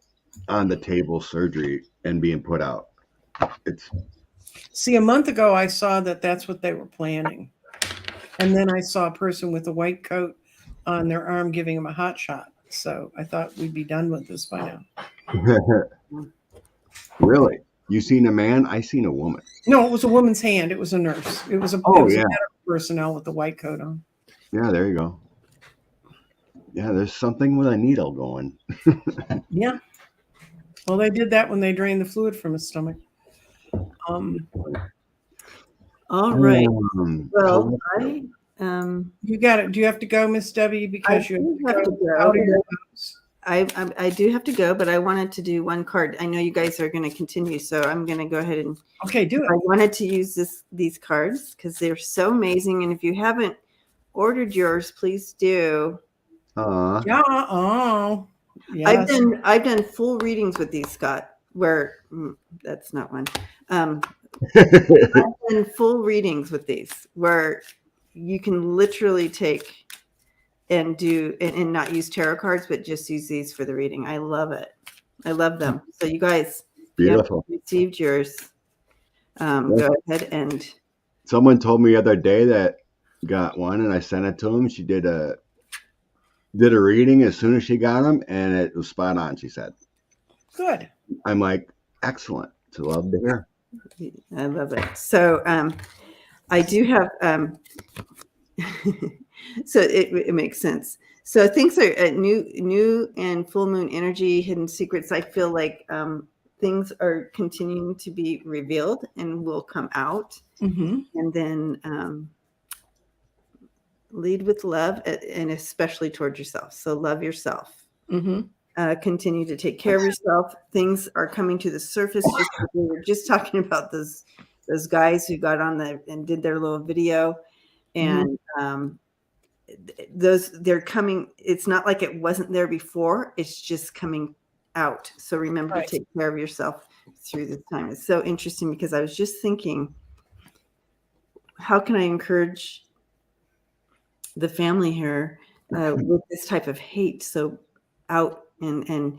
on-the-table surgery and being put out. See, a month ago, I saw that that's what they were planning. And then I saw a person with a white coat on their arm giving him a hot shot. So I thought we'd be done with this by now. Really? You seen a man? I seen a woman. No, it was a woman's hand. It was a nurse. It was a medical personnel with the white coat on. Yeah, there you go. Yeah, there's something with a needle going. Yeah. Well, they did that when they drained the fluid from his stomach. All right. Well, you got it. Do you have to go, Miss Debbie? Because you have to go out of your house. I do have to go, but I wanted to do one card. I know you guys are going to continue, so I'm going to go ahead and do it. I wanted to use these cards because they're so amazing, and if you haven't ordered yours, please do. Yes. I've done full readings with these, Scott. Where that's not one. I've done full readings with these where you can literally take and do and not use tarot cards, but just use these for the reading. I love it. I love them. So you guys, beautiful. Received yours. Go ahead and. Someone told me the other day that got one, and I sent it to him. She did a reading as soon as she got them, and it was spot on. She said, "Good." I'm like, excellent. To love to hear. I love it. So I do have. So it makes sense. So things are new and full moon energy, hidden secrets. I feel like things are continuing to be revealed and will come out. Mm-hmm. And then lead with love, and especially towards yourself. So love yourself. Mm-hmm. Continue to take care of yourself. Things are coming to the surface. We were just talking about those guys who got on and did their little video, and they're coming. It's not like it wasn't there before. It's just coming out. So remember to take care of yourself through this time. It's so interesting because I was just thinking, how can I encourage the family here with this type of hate? So out. And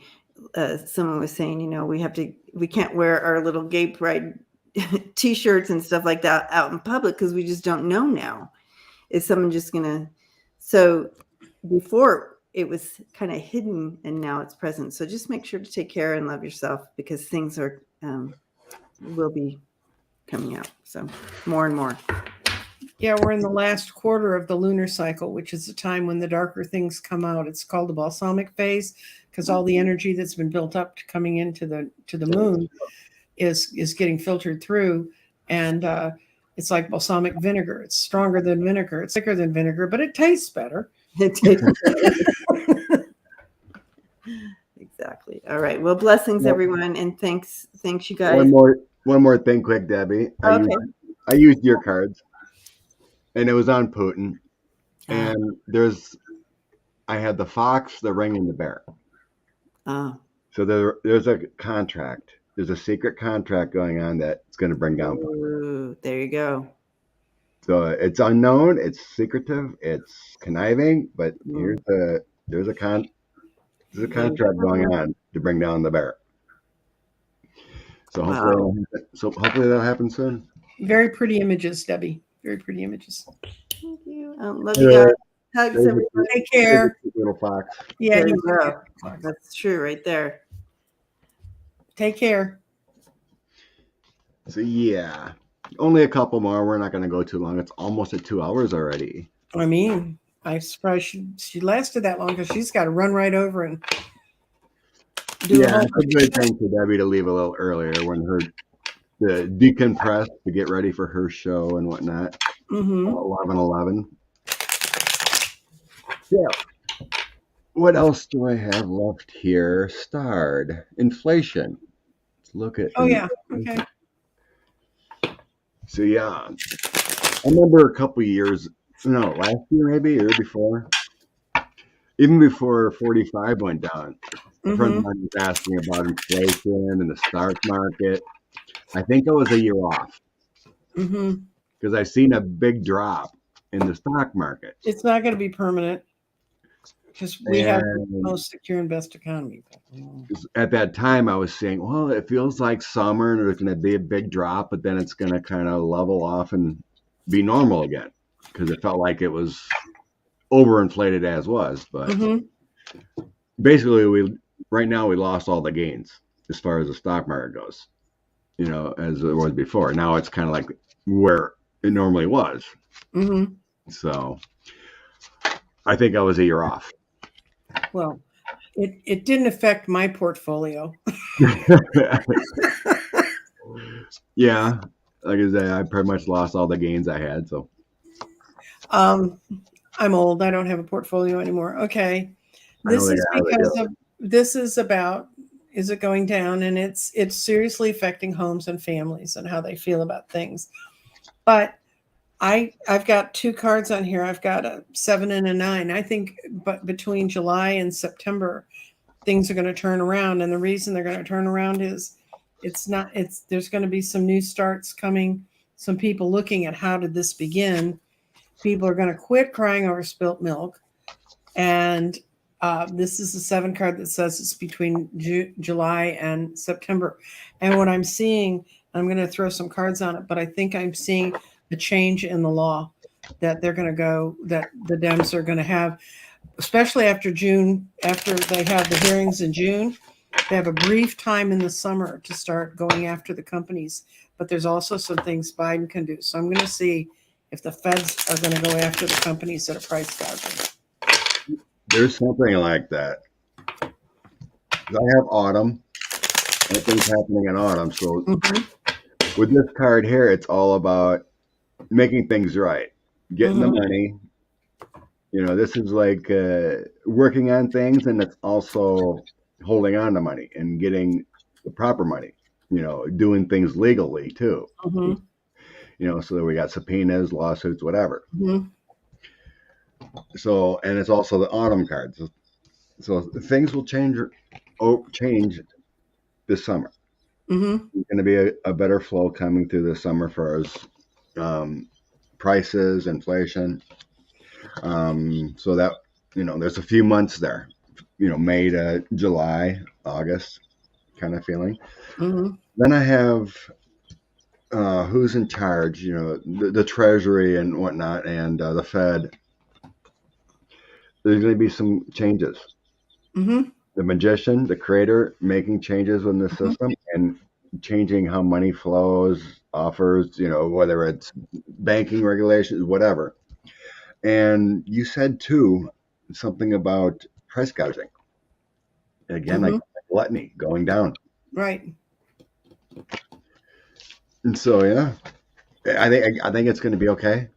someone was saying, we can't wear our little gay pride T-shirts and stuff like that out in public because we just don't know now. Is someone just gonna? So before it was kind of hidden, and now it's present. So just make sure to take care and love yourself because things are will be coming out. So more and more. Yeah, we're in the last quarter of the lunar cycle, which is the time when the darker things come out. It's called the balsamic phase because all the energy that's been built up to coming into the moon is getting filtered through, and it's like balsamic vinegar. It's stronger than vinegar. It's thicker than vinegar, but it tastes better. Exactly. All right. Well, blessings, everyone, and thanks you guys. One more thing, quick, Debbie. Okay. I used your cards, and it was on Putin, and I had the fox, the ring, and the bear. Oh. So there's a contract. There's a secret contract going on that's going to bring down Putin. Ooh, there you go. So it's unknown, it's secretive, it's conniving, but there's a contract going on to bring down the bear. So hopefully that'll happen soon. Very pretty images, Debbie. Very pretty images. Thank you. Love you guys. Hugs, everybody. Take care. Little fox. Yeah, there you go. That's true right there. Take care. So yeah, only a couple more. We're not going to go too long. It's almost at 2 hours already. I mean, I'm surprised she lasted that long because she's got to run right over and do it's a good thing for Debbie to leave a little earlier when to decompress to get ready for her show and whatnot. 11:11. Yeah. What else do I have left here? Starred inflation. Let's look at. Oh yeah. Okay. So yeah, I remember a couple years. No, last year maybe, or before. Even before 45 went down, a friend of mine was asking about inflation and the stock market. I think I was a year off because I seen a big drop in the stock market. It's not going to be permanent because we have the most secure and best economy. At that time, I was saying, well, it feels like summer and there's going to be a big drop, but then it's going to kind of level off and be normal again because it felt like it was overinflated as was. But basically, right now we lost all the gains as far as the stock market goes, as it was before. Now it's kind of like where it normally was. So I think I was a year off. Well, it didn't affect my portfolio. Yeah, like I said, I pretty much lost all the gains I had. So I'm old. I don't have a portfolio anymore. Okay. This is because this is about, is it going down? And it's seriously affecting homes and families and how they feel about things. But I've got two cards on here. I've got a 7 and a 9. I think, but between July and September, things are going to turn around. And the reason they're going to turn around is there's going to be some new starts coming. Some people looking at how did this begin. People are going to quit crying over spilt milk. And this is the 7 card that says it's between July and September. And what I'm seeing, I'm going to throw some cards on it, but I think I'm seeing a change in the law that they're going to go, that the Dems are going to have, especially after June, after they have the hearings in June. They have a brief time in the summer to start going after the companies. But there's also some things Biden can do. So I'm going to see if the feds are going to go after the companies that are price gouging. There's something like that. I have autumn. Everything's happening in autumn. So with this card here, it's all about making things right, getting the money. This is like working on things, and it's also holding on to money and getting the proper money. Doing things legally too. So that we got subpoenas, lawsuits, whatever. So, and it's also the autumn cards. So things will change this summer. There's going to be a better flow coming through this summer for us, prices, inflation. So that, there's a few months there, May to July, August kind of feeling. Then I have who's in charge, the Treasury and whatnot, and the Fed. There's going to be some changes. The magician, the creator, making changes in the system, and changing how money flows, offers, whether it's banking regulations, whatever. And you said too something about price gouging. Again, like gluttony going down. Right. And so yeah, I think it's going to be okay.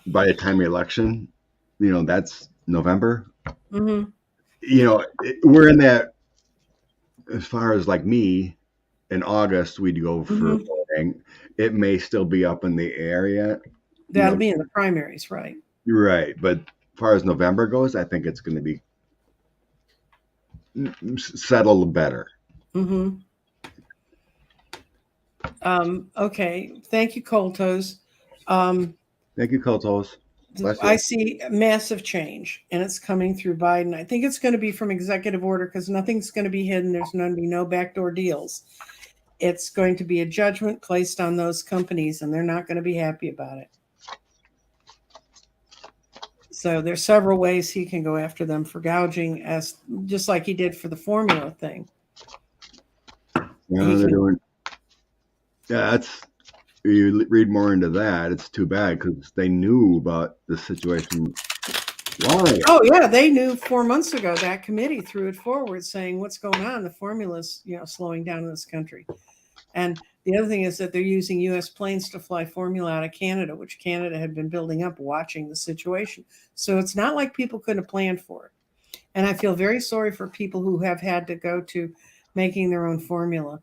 By the time of the election, that's November. Mm-hmm. We're in that. As far as like me, in August we'd go for voting. It may still be up in the air yet. That'll be in the primaries, right? Right, but as far as November goes, I think it's going to be settled better. Mm-hmm. Okay. Thank you, Cold Toes. Thank you, Cold Toes. I see massive change, and it's coming through Biden. I think it's going to be from executive order because nothing's going to be hidden. There's going to be no backdoor deals. It's going to be a judgment placed on those companies, and they're not going to be happy about it. So there's several ways he can go after them for gouging, as just like he did for the formula thing. Yeah, they're doing. Yeah, you read more into that. It's too bad because they knew about the situation. Why? Oh yeah, they knew 4 months ago. That committee threw it forward, saying, "What's going on? The formula's slowing down in this country." And the other thing is that they're using U.S. planes to fly formula out of Canada, which Canada had been building up, watching the situation. So it's not like people couldn't have planned for it. And I feel very sorry for people who have had to go to making their own formula.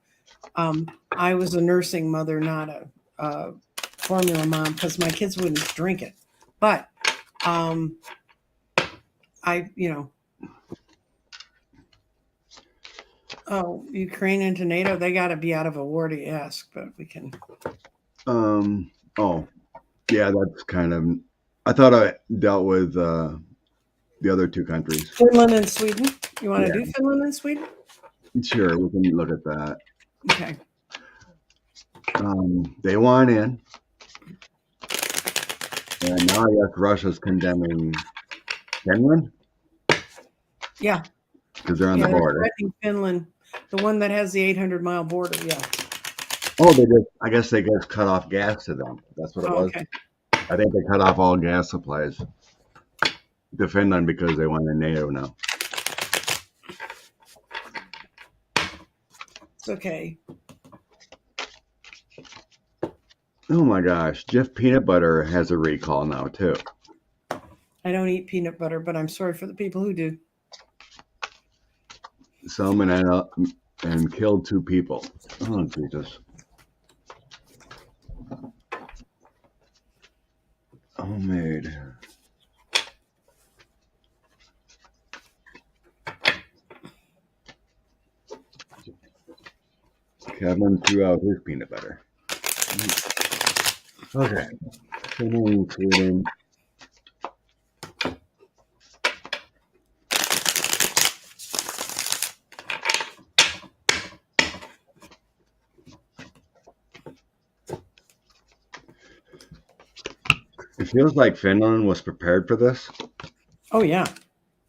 I was a nursing mother, not a formula mom, because my kids wouldn't drink it. But Ukraine into NATO, they got to be out of a war to ask, but we can. Oh, yeah, that's kind of. I thought I dealt with the other two countries. Finland and Sweden. You want to do Finland and Sweden? Sure, we can look at that. Okay. They want in. And now I guess Russia's condemning Finland? Yeah. Because they're on the border. Finland, the one that has the 800-mile border, yeah. Oh, I guess they just cut off gas to them. That's what it was. Okay. I think they cut off all gas supplies to Finland because they want in NATO now. It's okay. Oh my gosh, Jif Peanut Butter has a recall now too. I don't eat peanut butter, but I'm sorry for the people who do. Salmonella and killed 2 people. Oh Jesus. Homemade. Kevin threw out his peanut butter. Okay. Sweden. It feels like Finland was prepared for this. Oh yeah.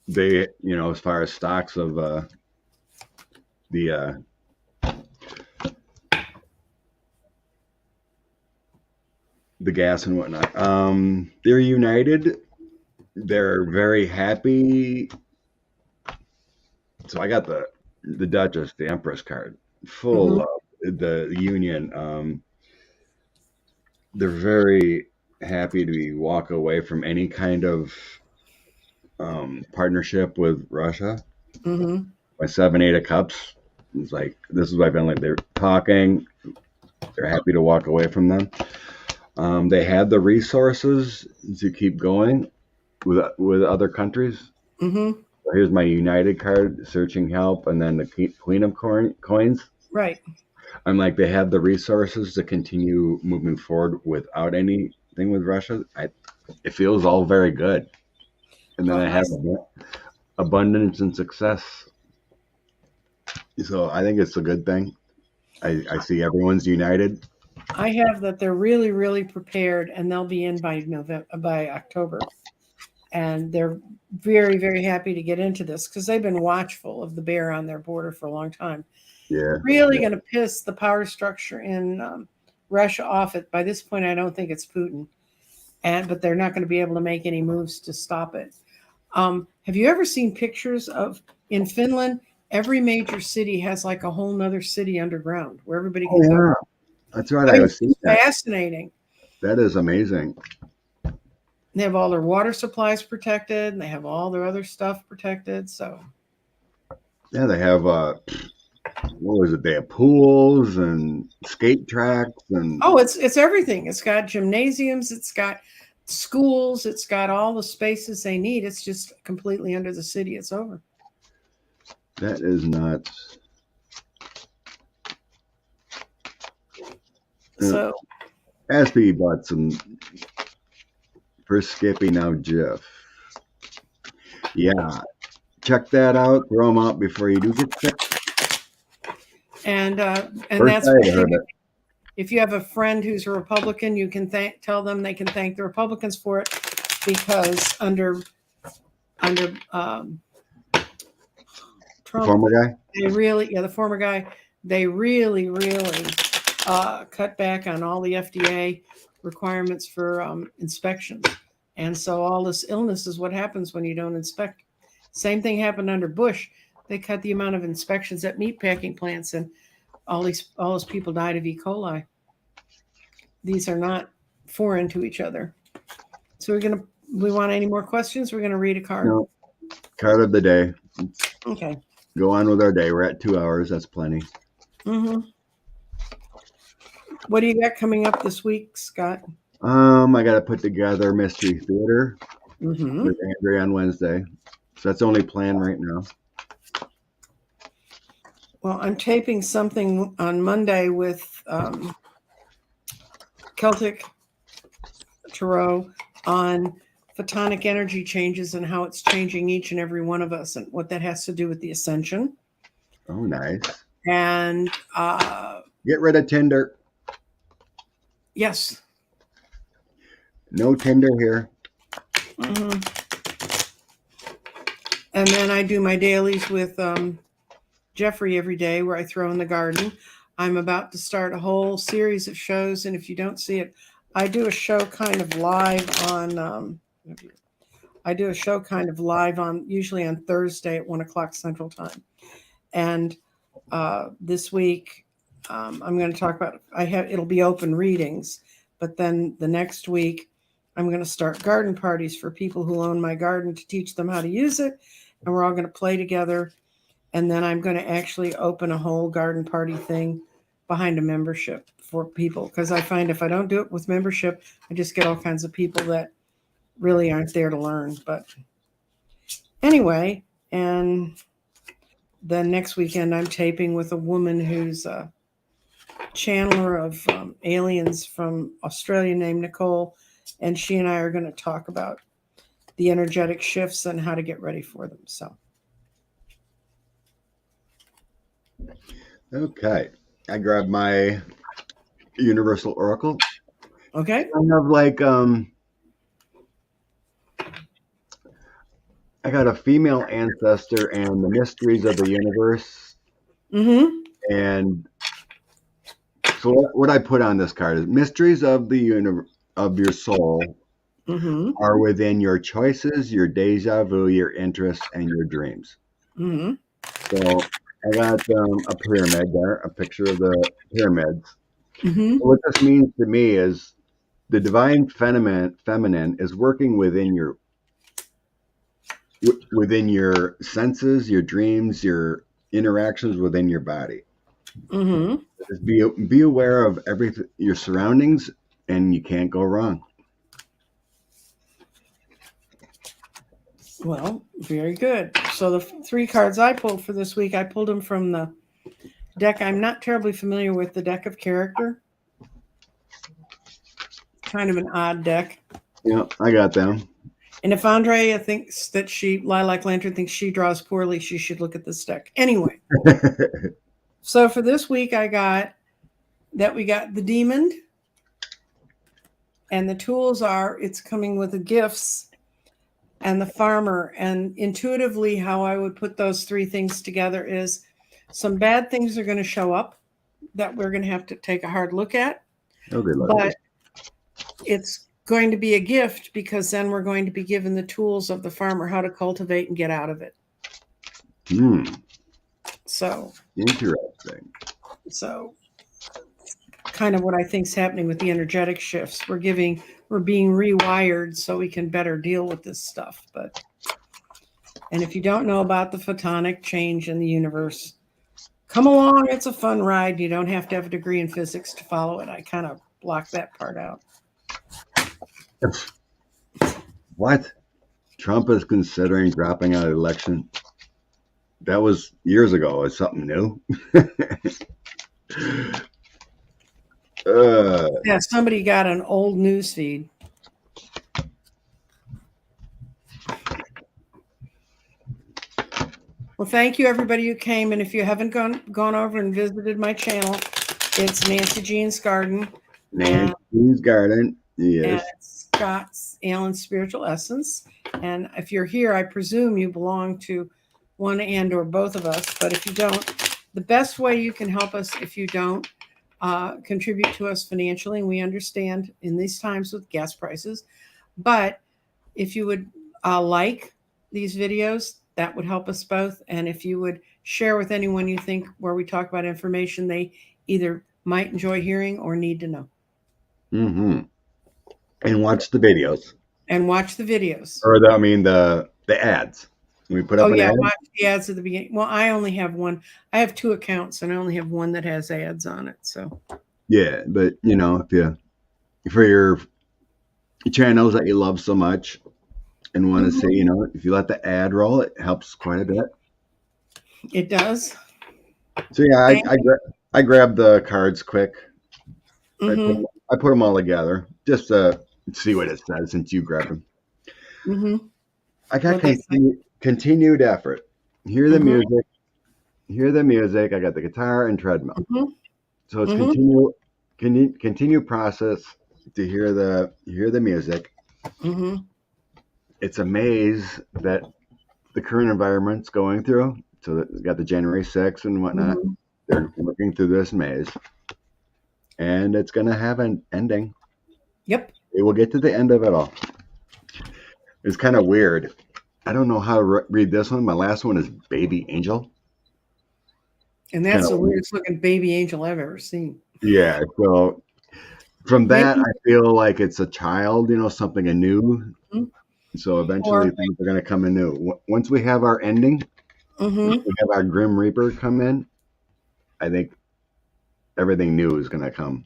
They, as far as stocks of the gas and whatnot. They're united. They're very happy. So I got the Duchess, the Empress card, full of the Union. They're very happy to walk away from any kind of partnership with Russia. By 7-8 of Cups, it's like this is what I've been like. They're talking. They're happy to walk away from them. They had the resources to keep going with other countries. So here's my United card, searching help, and then the Queen of Coins. Right. I'm like, they have the resources to continue moving forward without anything with Russia. It feels all very good. And then I have abundance and success. So I think it's a good thing. I see everyone's united. I have that they're really, really prepared, and they'll be in by October. And they're very, very happy to get into this because they've been watchful of the bear on their border for a long time. Yeah. Really going to piss the power structure in Russia off it. By this point, I don't think it's Putin. But they're not going to be able to make any moves to stop it. Have you ever seen pictures of, in Finland, every major city has like a whole nother city underground where everybody can go. Yeah. That's right. I was seeing that. Fascinating. That is amazing. They have all their water supplies protected, and they have all their other stuff protected. So, yeah, they have what was it? They have pools and skate tracks and it's everything. It's got gymnasiums, it's got schools, it's got all the spaces they need. It's just completely under the city. It's over. that is nuts. So, Aspie Butson for skipping out Jeff. Yeah, check that out. Throw them out before you do get sick. and First that's I heard it. if you have a friend who's a Republican, you can tell them they can thank the Republicans for it, because under Trump, Former guy. the former guy, they really cut back on all the FDA requirements for inspections. And so all this illness is what happens when you don't inspect. Same thing happened under Bush. They cut the amount of inspections at meatpacking plants, and all those people died of E. coli. These are not foreign to each other. So we want any more questions? We're gonna read a card. No. Card of the day. Okay. Go on with our day. We're at 2 hours. That's plenty. Mm-hmm. What do you got coming up this week, Scott? I got to put together Mystery Theater Mm-hmm. with Andrea on Wednesday. So that's the only plan right now. Well, I'm taping something on Monday with Celtic Tarot on photonic energy changes and how it's changing each and every one of us, and what that has to do with the ascension. Oh, nice. And Get rid of Tinder. yes. No Tinder here. Mm-hmm. And then I do my dailies with Jeffrey every day, where I throw in the garden. I'm about to start a whole series of shows, and if you don't see it, I do a show kind of live on. Usually on Thursday at 1:00 Central Time, and this week I'm going to talk about. It'll be open readings, but then the next week I'm going to start garden parties for people who own my garden to teach them how to use it, and we're all going to play together. And then I'm going to actually open a whole garden party thing behind a membership for people, because I find if I don't do it with membership, I just get all kinds of people that really aren't there to learn. But anyway, and then next weekend I'm taping with a woman who's a channeler of aliens from Australia named Nicole, and she and I are going to talk about the energetic shifts and how to get ready for them. So. Okay. I grabbed my Universal Oracle. Okay. I have like I got a female ancestor and the mysteries of the universe. Mm-hmm. And so what I put on this card is mysteries of the of your soul Mm-hmm. are within your choices, your deja vu, your interests, and your dreams. Mm-hmm. So I got a pyramid there, a picture of the pyramids. Mm-hmm. What this means to me is the divine feminine is working within your senses, your dreams, your interactions within your body. Mm-hmm. Just be aware of everything, your surroundings, and you can't go wrong. Well, very good. So the 3 cards I pulled for this week, I pulled them from the deck. I'm not terribly familiar with the deck of character. Kind of an odd deck. Yeah, I got them. And if Andrea thinks that Lilac Lantern thinks she draws poorly, she should look at this deck. Anyway. So for this week, we got the demon. And the tools are, it's coming with the gifts. and the farmer. And intuitively, how I would put those three things together is some bad things are going to show up that we're going to have to take a hard look at. Okay, but it's going to be a gift, because then we're going to be given the tools of the farmer, how to cultivate and get out of it. So interesting. So kind of what I think is happening with the energetic shifts. We're being rewired so we can better deal with this stuff. And if you don't know about the photonic change in the universe, come along. It's a fun ride. You don't have to have a degree in physics to follow it. I kind of blocked that part out. What? Trump is considering dropping out of the election? That was years ago. It's something new. Yeah, somebody got an old news feed. Well, thank you, everybody who came. And if you haven't gone over and visited my channel, it's Nancy Jean's Garden. Nancy Jean's Garden, yes. And it's Scott's Allen's Spiritual Essence. And if you're here, I presume you belong to one and or both of us. But if you don't, the best way you can help us, if you don't, contribute to us financially. And we understand in these times with gas prices. But if you would like these videos, that would help us both. And if you would share with anyone you think where we talk about information they either might enjoy hearing or need to know. Mm-hmm. And watch the videos. And watch the videos. Or the ads. We put up an ad? Watch the ads at the beginning. Well, I only have one. I have 2 accounts, and I only have one that has ads on it. So yeah, but for your channels that you love so much and want to see, if you let the ad roll, it helps quite a bit. It does. So yeah, I grabbed the cards quick. Mm-hmm. I put them all together just to see what it says since you grabbed them. Mm-hmm. I got continued effort. Hear the music. Hear the music. I got the guitar and treadmill. Mm-hmm. So it's continue process to hear the music. Mm-hmm. It's a maze that the current environment's going through. So we got the January 6th and whatnot. Mm-hmm. They're working through this maze. And it's going to have an ending. Yep. It will get to the end of it all. It's kind of weird. I don't know how to read this one. My last one is Baby Angel. And that's the weirdest looking baby angel I've ever seen. Yeah. So from that, I feel like it's a child, something anew. Mm-hmm. So eventually things are going to come anew. Once we have our ending, we have our Grim Reaper come in, I think everything new is going to come.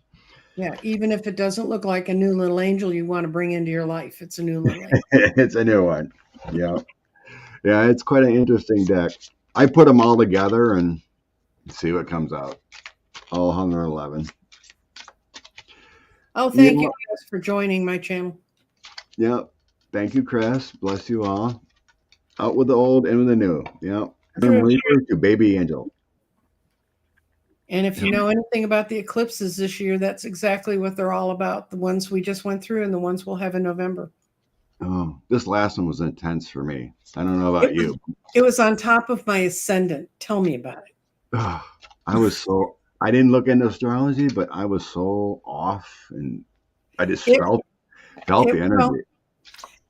Yeah, even if it doesn't look like a new little angel you want to bring into your life, it's a new little angel. It's a new one. Yeah. Yeah, it's quite an interesting deck. I put them all together and see what comes out. All 111. Oh, thank you, Chris, for joining my channel. Yep. Thank you, Chris. Bless you all. Out with the old, in with the new. Yep. From Reaper to Baby Angel. And if you know anything about the eclipses this year, that's exactly what they're all about. The ones we just went through and the ones we'll have in November. Oh, this last one was intense for me. I don't know about you. It was on top of my ascendant. Tell me about it. I didn't look into astrology, but I was so off, and I just felt the energy. Well,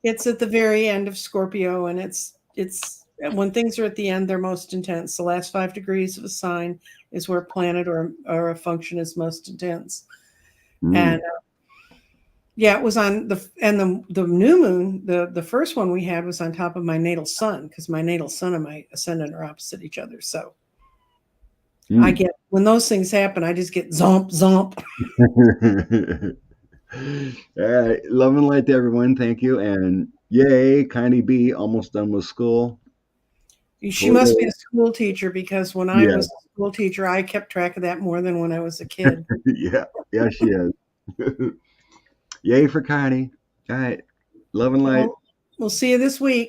it's at the very end of Scorpio, and it's when things are at the end, they're most intense. The last 5 degrees of a sign is where a planet or a function is most intense. And it was on the new moon. The first one we had was on top of my natal sun, because my natal sun and my ascendant are opposite each other. So I get, when those things happen, I just get zomp. All right. Love and light to everyone. Thank you. And yay, Connie B, almost done with school. She must be a school teacher, because when I was a school teacher, I kept track of that more than when I was a kid. Yeah, she is. Yay for Connie. All right. Love and light. We'll see you this week.